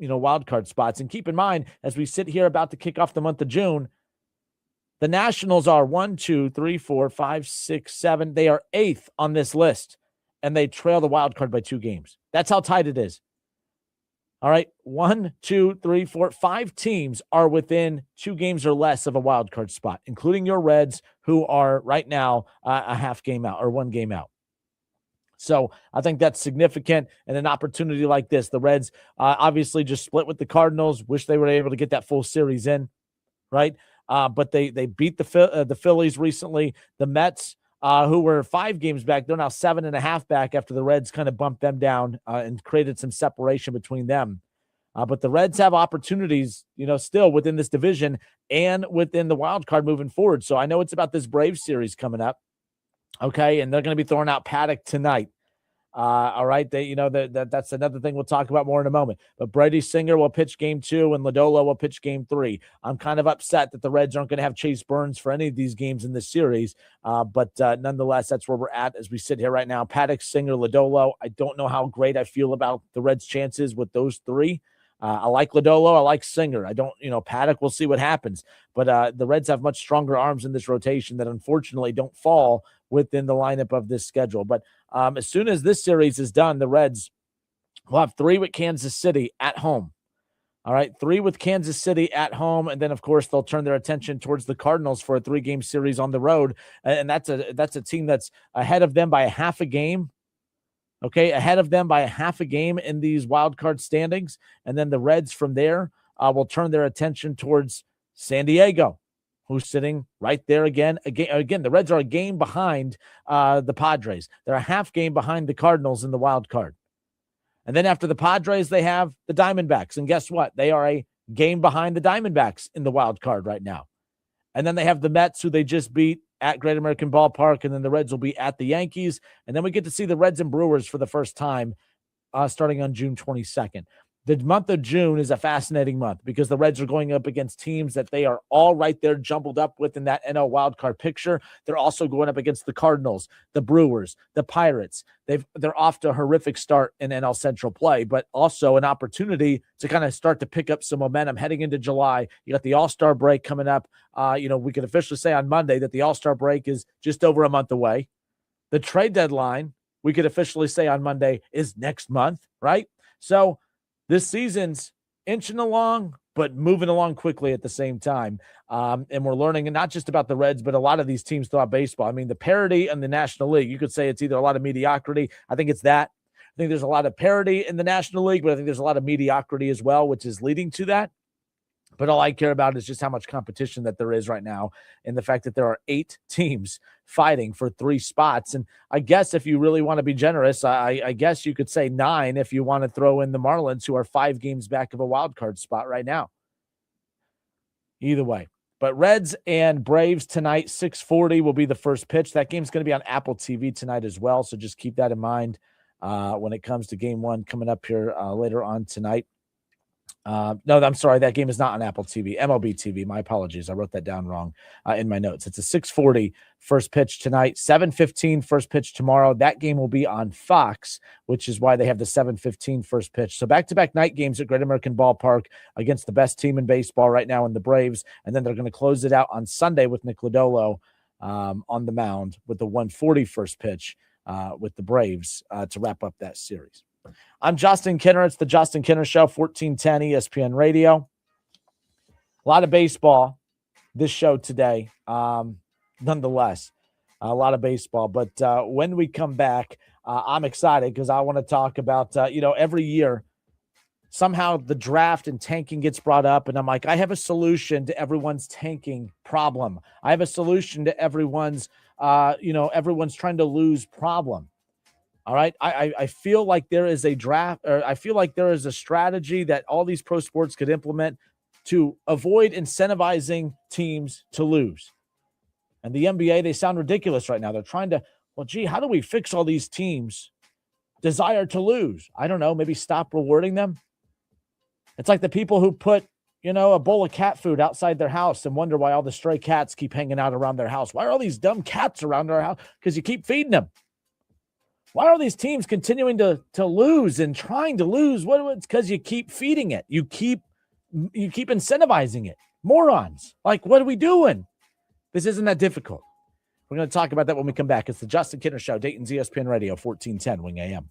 wild card spots. And keep in mind, as we sit here about to kick off the month of June, the Nationals are 1, 2, 3, 4, 5, 6, 7. They are 8th on this list, and they trail the wild card by 2 games. That's how tight it is. All right, 1, 2, 3, 4, 5 teams are within 2 games or less of a wild card spot, including your Reds, who are right now a half game out or 1 game out. So I think that's significant, and an opportunity like this. The Reds obviously just split with the Cardinals. Wish they were able to get that full series in, right? But they beat the Phillies recently. The Mets, who were 5 games back, they're now 7.5 back after the Reds kind of bumped them down and created some separation between them. But the Reds have opportunities, still within this division and within the wild card moving forward. So I know it's about this Braves series coming up. Okay. And they're going to be throwing out Paddock tonight. All right. That's another thing we'll talk about more in a moment. But Brady Singer will pitch game 2 and Lodolo will pitch game 3. I'm kind of upset that the Reds aren't going to have Chase Burns for any of these games in this series. But nonetheless, that's where we're at as we sit here right now. Paddock, Singer, Lodolo. I don't know how great I feel about the Reds' chances with those 3. I like Lodolo. I like Singer. I don't, Paddock, we'll see what happens. But the Reds have much stronger arms in this rotation that unfortunately don't fall within the lineup of this schedule. But as soon as this series is done, the Reds will have 3 with Kansas City at home. All right, 3 with Kansas City at home. And then, of course, they'll turn their attention towards the Cardinals for a 3-game series on the road. And that's a team that's ahead of them by a half a game. Okay, ahead of them by a half a game in these wild card standings. And then the Reds from there will turn their attention towards San Diego, who's sitting right there again. Again, the Reds are a game behind the Padres. They're a half game behind the Cardinals in the wild card. And then after the Padres, they have the Diamondbacks. And guess what? They are a game behind the Diamondbacks in the wild card right now. And then they have the Mets, who they just beat at Great American Ballpark, and then the Reds will be at the Yankees. And then we get to see the Reds and Brewers for the first time starting on June 22nd. The month of June is a fascinating month because the Reds are going up against teams that they are all right there jumbled up with in that NL wildcard picture. They're also going up against the Cardinals, the Brewers, the Pirates. They're off to a horrific start in NL Central play, but also an opportunity to kind of start to pick up some momentum heading into July. You got the All-Star break coming up. We can officially say on Monday that the All-Star break is just over a month away. The trade deadline, we could officially say on Monday, is next month, right? So this season's inching along, but moving along quickly at the same time. And we're learning not just about the Reds, but a lot of these teams throughout baseball. I mean, the parity in the National League, you could say it's either a lot of mediocrity. I think it's that. think there's a lot of parity in the National League, but I think there's a lot of mediocrity as well, which is leading to that. But all I care about is just how much competition that there is right now and the fact that there are 8 teams fighting for 3 spots. And I guess if you really want to be generous, I guess you could say 9 if you want to throw in the Marlins, who are 5 games back of a wild card spot right now. Either way. But Reds and Braves tonight, 6:40 will be the first pitch. That game's going to be on Apple TV tonight as well, so just keep that in mind when it comes to Game 1 coming up here later on tonight. No, I'm sorry. That game is not on Apple TV, MLB TV. My apologies. I wrote that down wrong in my notes. It's a 6:40 first pitch tonight, 7:15 first pitch tomorrow. That game will be on Fox, which is why they have the 7:15 first pitch. So back-to-back night games at Great American Ballpark against the best team in baseball right now in the Braves. And then they're going to close it out on Sunday with Nick Lodolo on the mound with the 1:40 first pitch with the Braves to wrap up that series. I'm Justin Kinner. It's the Justin Kinner Show, 1410 ESPN Radio. A lot of baseball this show today. Nonetheless, a lot of baseball. But when we come back, I'm excited because I want to talk about, every year, somehow the draft and tanking gets brought up. And I'm like, I have a solution to everyone's tanking problem. I have a solution to everyone's trying to lose problem. All right. I feel like there is a draft, or I feel like there is a strategy that all these pro sports could implement to avoid incentivizing teams to lose. And the NBA, they sound ridiculous right now. They're trying to, how do we fix all these teams' desire to lose? I don't know. Maybe stop rewarding them. It's like the people who put, a bowl of cat food outside their house and wonder why all the stray cats keep hanging out around their house. Why are all these dumb cats around our house? Because you keep feeding them. Why are these teams continuing to lose and trying to lose? It's because you keep feeding it. You keep incentivizing it. Morons. Like, what are we doing? This isn't that difficult. We're going to talk about that when we come back. It's the Justin Kinner Show, Dayton's ESPN Radio, 1410 Wing AM.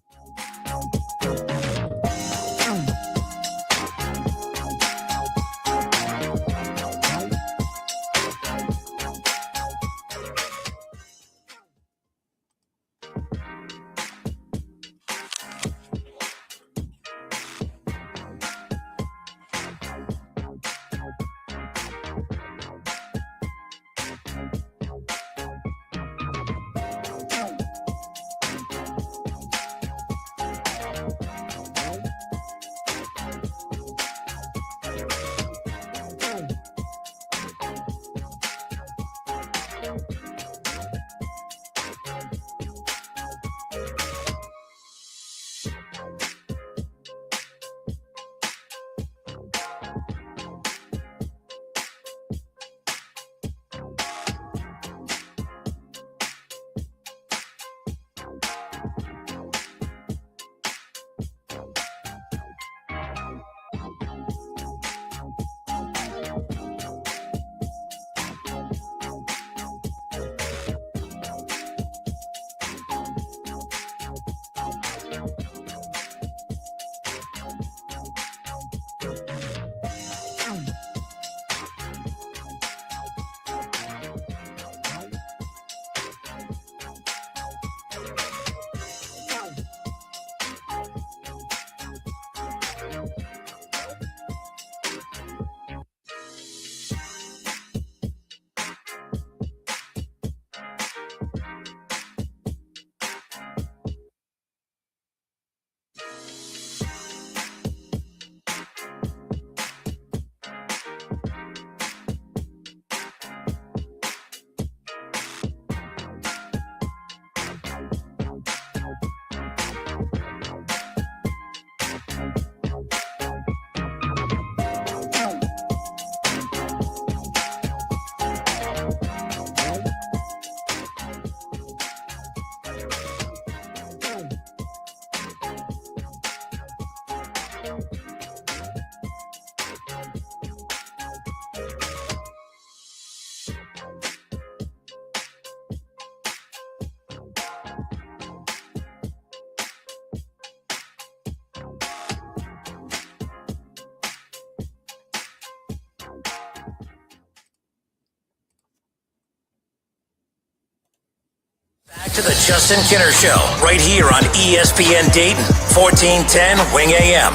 to the Justin Kinner Show, right here on ESPN Dayton, 1410 Wing AM.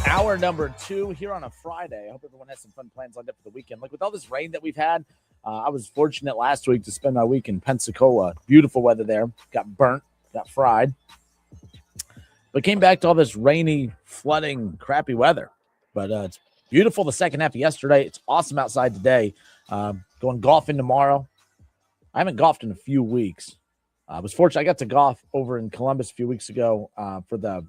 Hour number 2 here on a Friday. I hope everyone has some fun plans lined up for the weekend. Like with all this rain that we've had, I was fortunate last week to spend my week in Pensacola. Beautiful weather there. Got burnt, got fried. But came back to all this rainy, flooding, crappy weather. But it's beautiful the second half of yesterday. It's awesome outside today. Going golfing tomorrow. I haven't golfed in a few weeks. I was fortunate. I got to golf over in Columbus a few weeks ago for the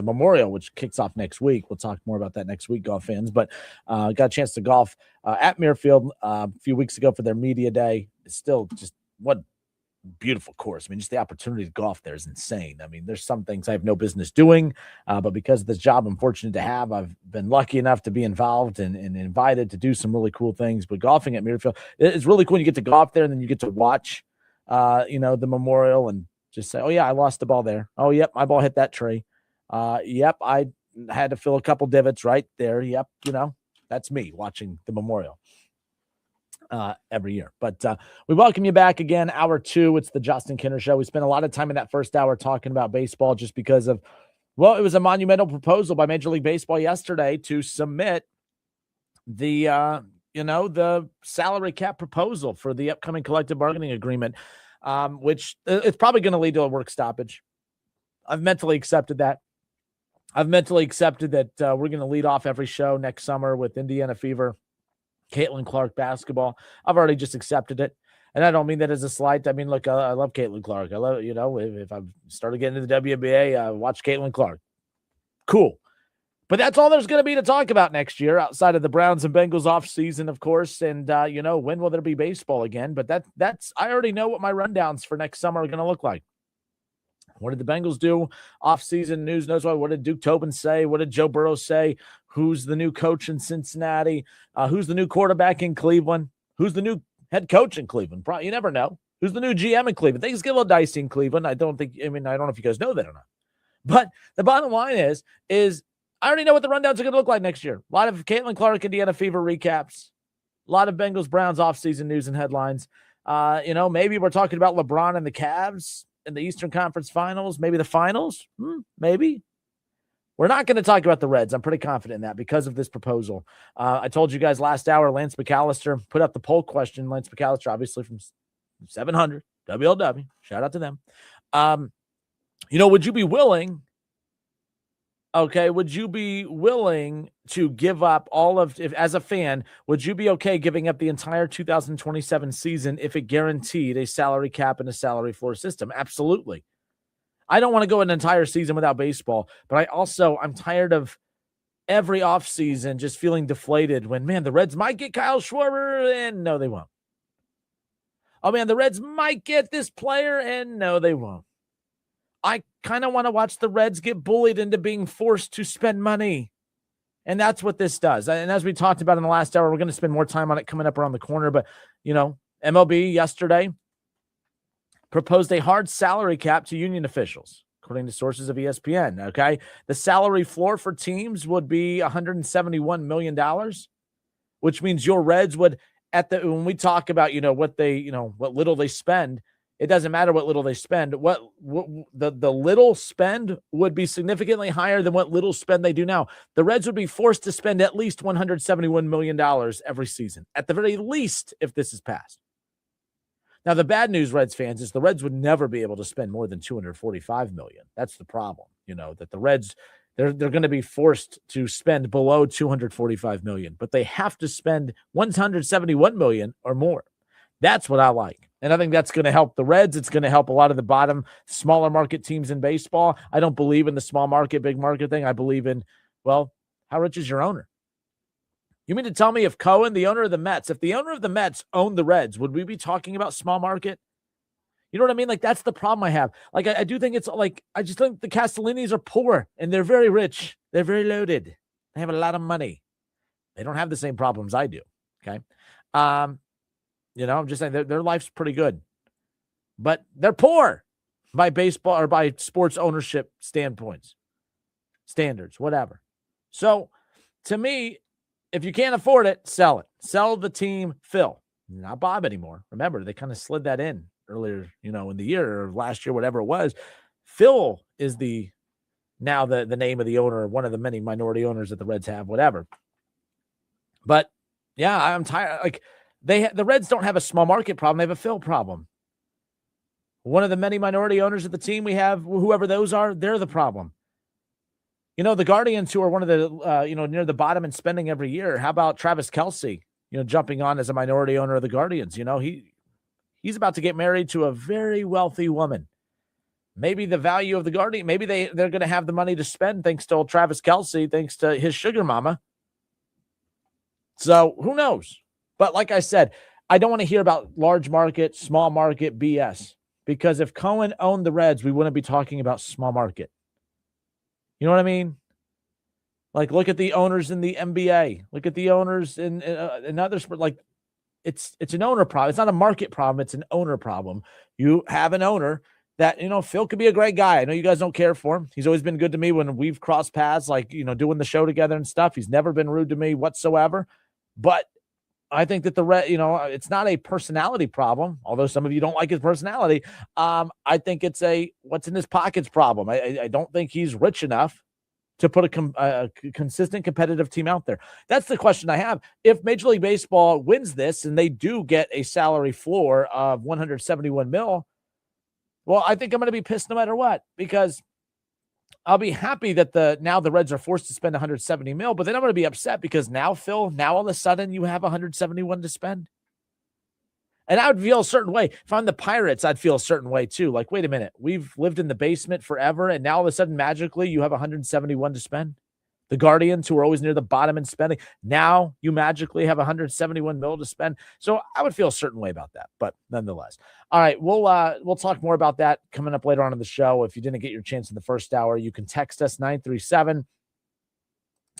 Memorial, which kicks off next week. We'll talk more about that next week, golf fans. But got a chance to golf at Muirfield a few weeks ago for their media day. It's still just what beautiful course. I mean, just the opportunity to golf there is insane. I mean, there's some things I have no business doing, but because of this job I'm fortunate to have, I've been lucky enough to be involved and invited to do some really cool things. But golfing at Muirfield, it's really cool. You get to go up there and then you get to watch, the Memorial and just say, oh, yeah, I lost the ball there. Oh, yep, my ball hit that tree. Yep, I had to fill a couple divots right there. Yep, that's me watching the Memorial every year. But we welcome you back again. Hour 2, it's the Justin Kinner Show. We spent a lot of time in that first hour talking about baseball just because of, well, it was a monumental proposal by Major League Baseball yesterday to submit the, the salary cap proposal for the upcoming collective bargaining agreement, which it's probably going to lead to a work stoppage. I've mentally accepted that. I've mentally accepted that we're going to lead off every show next summer with Indiana Fever, Caitlin Clark basketball. I've already just accepted it. And I don't mean that as a slight. I mean, look, I love Caitlin Clark. I love, if I've started getting into the WNBA, watch Caitlin Clark. Cool. But that's all there's going to be to talk about next year outside of the Browns and Bengals off season, of course. And, when will there be baseball again? But that's I already know what my rundowns for next summer are going to look like. What did the Bengals do? Off-season news knows what did Duke Tobin say? What did Joe Burrow say? Who's the new coach in Cincinnati? Who's the new quarterback in Cleveland? Who's the new head coach in Cleveland? Probably, you never know. Who's the new GM in Cleveland? Things get a little dicey in Cleveland. I don't know if you guys know that or not. But the bottom line is I already know what the rundowns are going to look like next year. A lot of Caitlin Clark, Indiana Fever recaps. A lot of Bengals, Browns off-season news and headlines. Maybe we're talking about LeBron and the Cavs in the Eastern Conference Finals, maybe the finals, maybe. We're not going to talk about the Reds. I'm pretty confident in that because of this proposal. I told you guys last hour, Lance McAllister put up the poll question. Lance McAllister, obviously from 700, WLW. Shout out to them. Would you be willing to give up as a fan, would you be okay giving up the entire 2027 season if it guaranteed a salary cap and a salary floor system? Absolutely. I don't want to go an entire season without baseball, but I'm tired of every offseason just feeling deflated when, man, the Reds might get Kyle Schwarber, and no, they won't. Oh, man, the Reds might get this player, and no, they won't. I kind of want to watch the Reds get bullied into being forced to spend money. And that's what this does. And as we talked about in the last hour, we're going to spend more time on it coming up around the corner. But, MLB yesterday proposed a hard salary cap to union officials, according to sources of ESPN. Okay. The salary floor for teams would be $171 million, which means your Reds would, when we talk about, what little they spend, it doesn't matter what little they spend. What the little spend would be significantly higher than what little spend they do now. The Reds would be forced to spend at least $171 million every season, at the very least, if this is passed. Now, the bad news, Reds fans, is the Reds would never be able to spend more than $245 million. That's the problem. That the Reds, they're going to be forced to spend below $245 million, but they have to spend $171 million or more. That's what I like. And I think that's going to help the Reds. It's going to help a lot of the bottom, smaller market teams in baseball. I don't believe in the small market, big market thing. I believe in, how rich is your owner? You mean to tell me if Cohen, the owner of the Mets, if the owner of the Mets owned the Reds, would we be talking about small market? You know what I mean? Like, that's the problem I have. Like, I do think it's like, I just think the Castellinis are poor and they're very rich. They're very loaded. They have a lot of money. They don't have the same problems I do. Okay. I'm just saying their life's pretty good, but they're poor by baseball or by sports ownership standards, whatever. So to me, if you can't afford it, sell it. Sell the team, Phil. Not Bob anymore. Remember, they kind of slid that in earlier, in the year or last year, whatever it was. Phil is now the name of the owner, one of the many minority owners that the Reds have, whatever. But yeah, I'm tired. Like the Reds don't have a small market problem. They have a Phil problem. One of the many minority owners of the team we have, whoever those are, they're the problem. The Guardians, who are one of the, near the bottom in spending every year. How about Travis Kelce, jumping on as a minority owner of the Guardians? He's about to get married to a very wealthy woman. Maybe the value of the Guardian, maybe they're going to have the money to spend thanks to old Travis Kelce, thanks to his sugar mama. So who knows? But like I said, I don't want to hear about large market, small market BS, because if Cohen owned the Reds, we wouldn't be talking about small market. You know what I mean? Like, look at the owners in the NBA. Look at the owners in other sports. Like, it's an owner problem. It's not a market problem. It's an owner problem. You have an owner that, Phil could be a great guy. I know you guys don't care for him. He's always been good to me when we've crossed paths, like, doing the show together and stuff. He's never been rude to me whatsoever. But I think that it's not a personality problem, although some of you don't like his personality. I think it's a what's in his pockets problem. I don't think he's rich enough to put a consistent competitive team out there. That's the question I have. If Major League Baseball wins this and they do get a salary floor of $171 million, well, I think I'm going to be pissed no matter what, because I'll be happy that now the Reds are forced to spend $170 million, but then I'm going to be upset because now, Phil, all of a sudden you have $171 to spend. And I would feel a certain way. If I'm the Pirates, I'd feel a certain way too. Like, wait a minute, we've lived in the basement forever, and now all of a sudden, magically, you have $171 to spend. The Guardians, who are always near the bottom in spending, now you magically have $171 million to spend. So I would feel a certain way about that, but nonetheless. All right, we'll talk more about that coming up later on in the show. If you didn't get your chance in the first hour, you can text us 937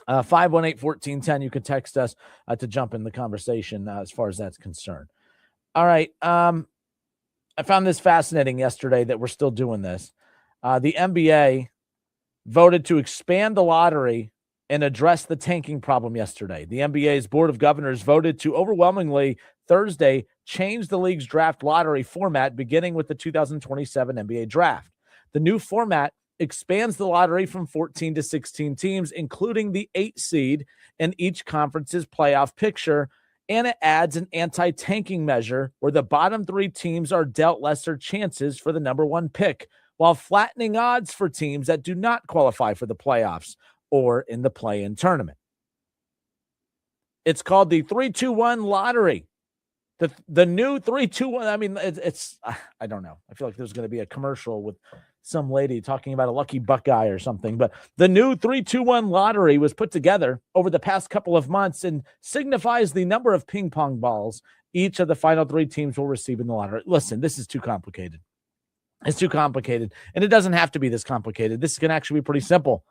518-1410. You can text us to jump in the conversation as far as that's concerned. All right. I found this fascinating yesterday that we're still doing this. The NBA voted to expand the lottery and address the tanking problem yesterday. The NBA's Board of Governors voted to overwhelmingly Thursday change the league's draft lottery format, beginning with the 2027 NBA draft. The new format expands the lottery from 14 to 16 teams, including the 8 seed in each conference's playoff picture. And it adds an anti-tanking measure where the bottom 3 teams are dealt lesser chances for the number 1 pick, while flattening odds for teams that do not qualify for the playoffs or in the play-in tournament. It's called the 3-2-1 lottery. The new 3-2-1. I mean, it's I don't know. I feel like there's going to be a commercial with some lady talking about a lucky Buckeye or something. But the new 3-2-1 lottery was put together over the past couple of months and signifies the number of ping pong balls each of the final 3 teams will receive in the lottery. Listen, this is too complicated. It's too complicated, and it doesn't have to be this complicated. This can actually be pretty simple.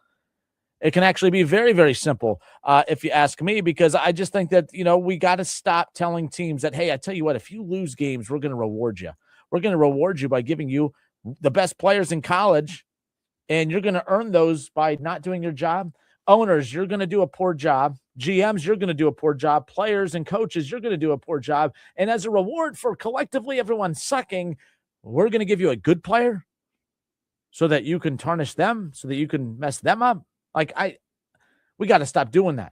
It can actually be very, very simple, if you ask me, because I just think that, we got to stop telling teams that, hey, I tell you what, if you lose games, we're going to reward you. We're going to reward you by giving you the best players in college, and you're going to earn those by not doing your job. Owners, you're going to do a poor job. GMs, you're going to do a poor job. Players and coaches, you're going to do a poor job. And as a reward for collectively everyone sucking, we're going to give you a good player so that you can tarnish them, so that you can mess them up. We got to stop doing that.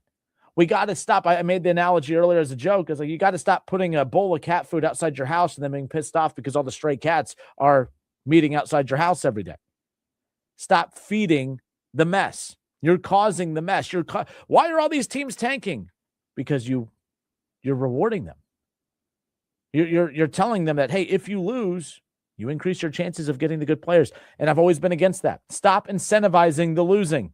We got to stop. I made the analogy earlier as a joke. It's like, you got to stop putting a bowl of cat food outside your house and then being pissed off because all the stray cats are meeting outside your house every day. Stop feeding the mess. You're causing the mess. Why are all these teams tanking? Because you're rewarding them. You're telling them that, hey, if you lose, you increase your chances of getting the good players. And I've always been against that. Stop incentivizing the losing.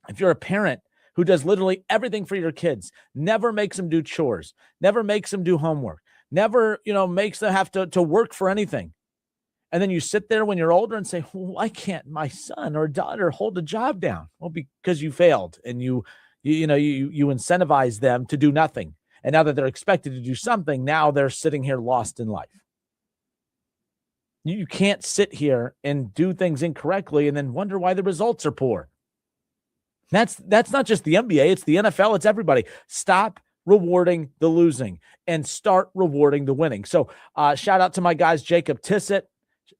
If you're a parent who does literally everything for your kids, never makes them do chores, never makes them do homework, never, makes them have to work for anything. And then you sit there when you're older and say, why can't my son or daughter hold a job down? Well, because you failed, and you incentivize them to do nothing. And now that they're expected to do something, now they're sitting here lost in life. You can't sit here and do things incorrectly and then wonder why the results are poor. That's not just the NBA. It's the NFL. It's everybody. Stop rewarding the losing and start rewarding the winning. So shout out to my guys, Jacob Tissett,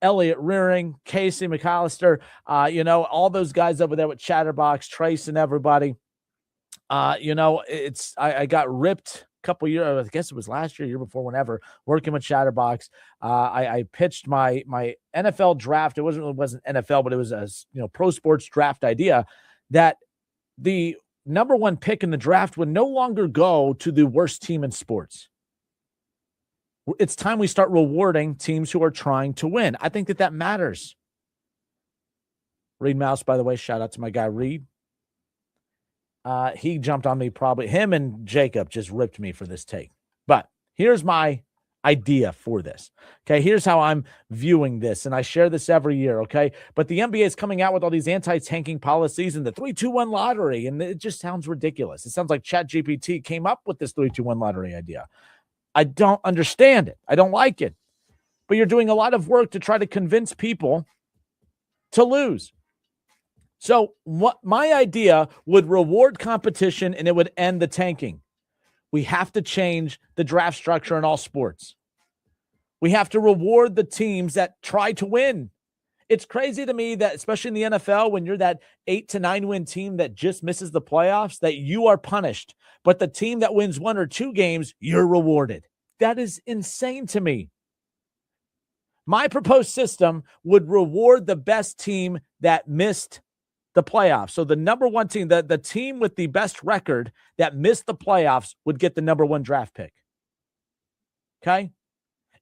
Elliot Rearing, Casey McAllister, all those guys over there with Chatterbox, Trace and everybody. I got ripped a couple years, I guess it was last year before, whenever, working with Chatterbox. I pitched my NFL draft. It wasn't NFL, but it was a pro sports draft idea that the number one pick in the draft would no longer go to the worst team in sports. It's time we start rewarding teams who are trying to win. I think that matters. Reed Mouse, by the way, shout out to my guy Reed. He jumped on me, probably him and Jacob just ripped me for this take. But here's my idea for this. Okay, here's how I'm viewing this, and I share this every year. Okay, but the NBA is coming out with all these anti-tanking policies and the 3-2-1 lottery, and it just sounds ridiculous. It sounds like ChatGPT came up with this 3-2-1 lottery idea. I don't understand it. I don't like it. But you're doing a lot of work to try to convince people to lose. So what my idea would reward competition and it would end the tanking. We have to change the draft structure in all sports. We have to reward the teams that try to win. It's crazy to me that, especially in the NFL, when you're that 8 to 9 win team that just misses the playoffs, that you are punished. But the team that wins 1 or 2 games, you're rewarded. That is insane to me. My proposed system would reward the best team that missed the playoffs. So the number one team, the team with the best record that missed the playoffs would get the number 1 draft pick. Okay?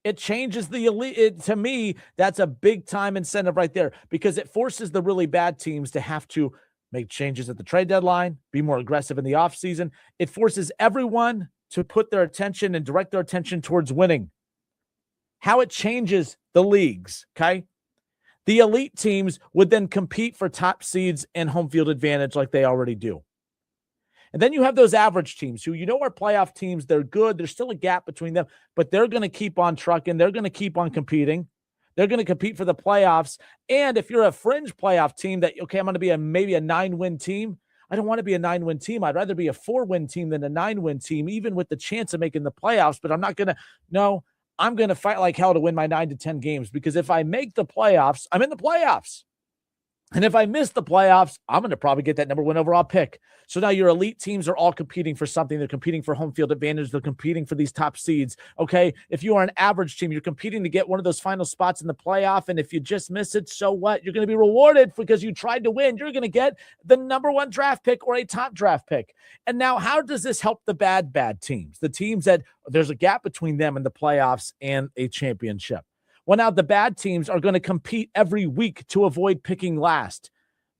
It changes the elite. To me, that's a big time incentive right there because it forces the really bad teams to have to make changes at the trade deadline, be more aggressive in the offseason. It forces everyone to put their attention and direct their attention towards winning. How it changes the leagues, okay? The elite teams would then compete for top seeds and home field advantage like they already do. And then you have those average teams who, are playoff teams. They're good. There's still a gap between them, but they're going to keep on trucking. They're going to keep on competing. They're going to compete for the playoffs. And if you're a fringe playoff team that, okay, I'm going to be maybe a 9-win team. I don't want to be a 9-win team. I'd rather be a 4-win team than a 9-win team, even with the chance of making the playoffs. But I'm not going to, no, I'm going to fight like hell to win my 9 to 10 games because if I make the playoffs, I'm in the playoffs. And if I miss the playoffs, I'm going to probably get that number 1 overall pick. So now your elite teams are all competing for something. They're competing for home field advantage. They're competing for these top seeds. Okay. If you are an average team, you're competing to get one of those final spots in the playoff. And if you just miss it, so what? You're going to be rewarded because you tried to win. You're going to get the number 1 draft pick or a top draft pick. And now how does this help the bad teams? The teams that there's a gap between them and the playoffs and a championship. Well, now the bad teams are going to compete every week to avoid picking last.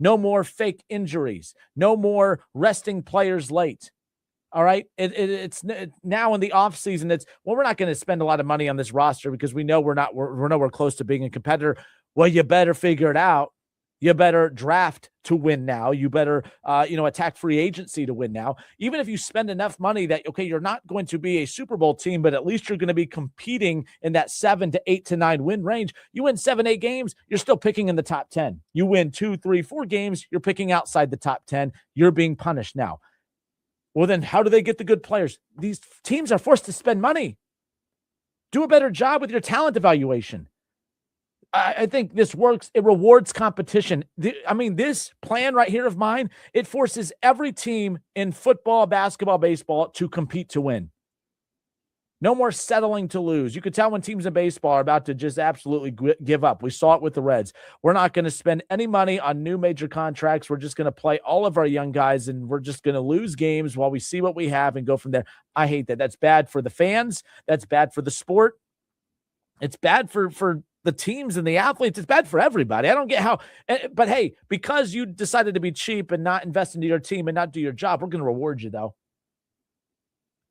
No more fake injuries. No more resting players late. All right. It's now in the offseason. We're not going to spend a lot of money on this roster because we know we're nowhere close to being a competitor. Well, you better figure it out. You better draft to win now. You better, attack free agency to win now. Even if you spend enough money that, okay, you're not going to be a Super Bowl team, but at least you're going to be competing in that 7 to 8 to 9 win range. You win 7, 8 games, you're still picking in the top 10. You win 2, 3, 4 games, you're picking outside the top 10. You're being punished now. Well, then how do they get the good players? These teams are forced to spend money. Do a better job with your talent evaluation. I think this works. It rewards competition. This plan right here of mine, it forces every team in football, basketball, baseball to compete to win. No more settling to lose. You could tell when teams in baseball are about to just absolutely give up. We saw it with the Reds. We're not going to spend any money on new major contracts. We're just going to play all of our young guys, and we're just going to lose games while we see what we have and go from there. I hate that. That's bad for the fans. That's bad for the sport. It's bad for the teams and the athletes. It's bad for everybody. I don't get how, but hey, because you decided to be cheap and not invest into your team and not do your job, we're going to reward you though.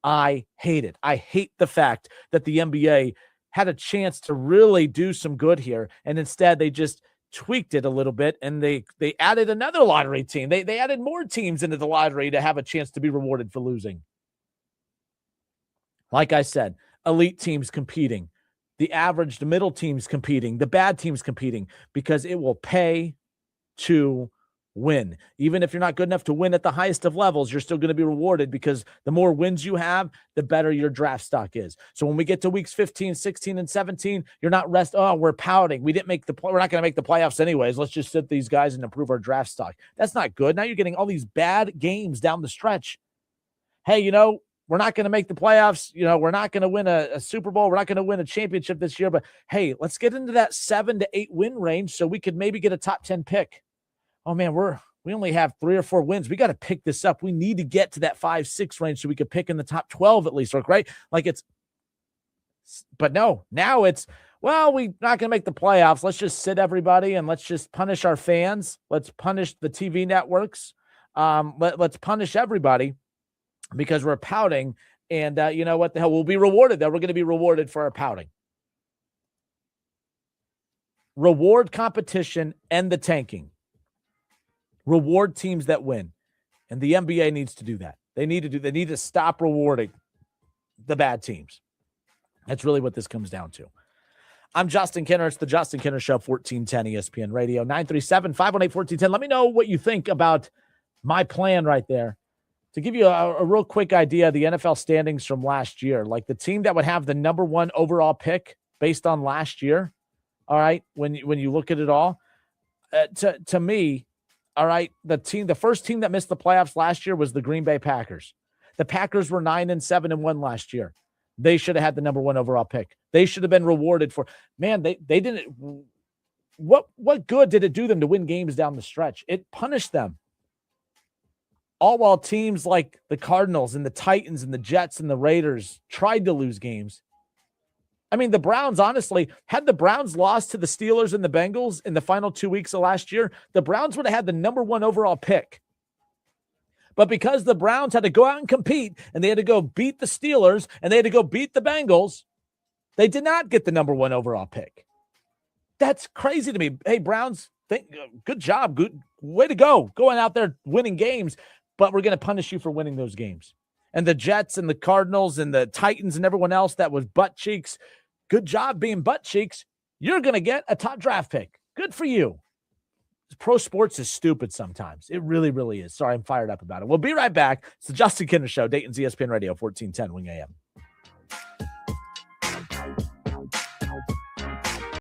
I hate it. I hate the fact that the NBA had a chance to really do some good here. And instead they just tweaked it a little bit and they added another lottery team. They added more teams into the lottery to have a chance to be rewarded for losing. Like I said, elite teams competing. The average, the middle teams competing, the bad teams competing, because it will pay to win. Even if you're not good enough to win at the highest of levels, you're still going to be rewarded because the more wins you have, the better your draft stock is. So when we get to weeks 15, 16, and 17, you're not we're pouting. We're not going to make the playoffs anyways. Let's just sit these guys and improve our draft stock. That's not good. Now you're getting all these bad games down the stretch. Hey, we're not going to make the playoffs. We're not going to win a Super Bowl. We're not going to win a championship this year, but hey, let's get into that 7 to 8 win range so we could maybe get a top 10 pick. Oh man, we only have 3 or 4 wins. We got to pick this up. We need to get to that 5-6 range so we could pick in the top 12 at least, right? But no, now it's, we're not going to make the playoffs. Let's just sit everybody and let's just punish our fans. Let's punish the TV networks. Let's punish everybody because we're pouting. And you know what the hell? We'll be rewarded though. We're going to be rewarded for our pouting. Reward competition and the tanking. Reward teams that win. And the NBA needs to do that. They need to stop rewarding the bad teams. That's really what this comes down to. I'm Justin Kinner. It's the Justin Kinner Show, 1410 ESPN Radio, 937-518-1410. Let me know what you think about my plan right there. To give you a real quick idea of the NFL standings from last year, like the team that would have the number 1 overall pick based on last year, all right, when you look at it all, to me, all right, the first team that missed the playoffs last year was the Green Bay Packers. The Packers were 9-7-1 last year. They should have had the number 1 overall pick. They should have been rewarded for, man, they didn't. What good did it do them to win games down the stretch? It punished them. All while teams like the Cardinals and the Titans and the Jets and the Raiders tried to lose games. I mean, the Browns, honestly, had the Browns lost to the Steelers and the Bengals in the final 2 weeks of last year, the Browns would have had the number 1 overall pick. But because the Browns had to go out and compete and they had to go beat the Steelers and they had to go beat the Bengals, they did not get the number 1 overall pick. That's crazy to me. Hey, Browns, good job. Good way to go. Going out there winning games, but we're going to punish you for winning those games. And the Jets and the Cardinals and the Titans and everyone else that was butt cheeks, good job being butt cheeks. You're going to get a top draft pick. Good for you. Pro sports is stupid sometimes. It really, really is. Sorry, I'm fired up about it. We'll be right back. It's the Justin Kinner Show, Dayton's ESPN Radio, 1410 Wing AM.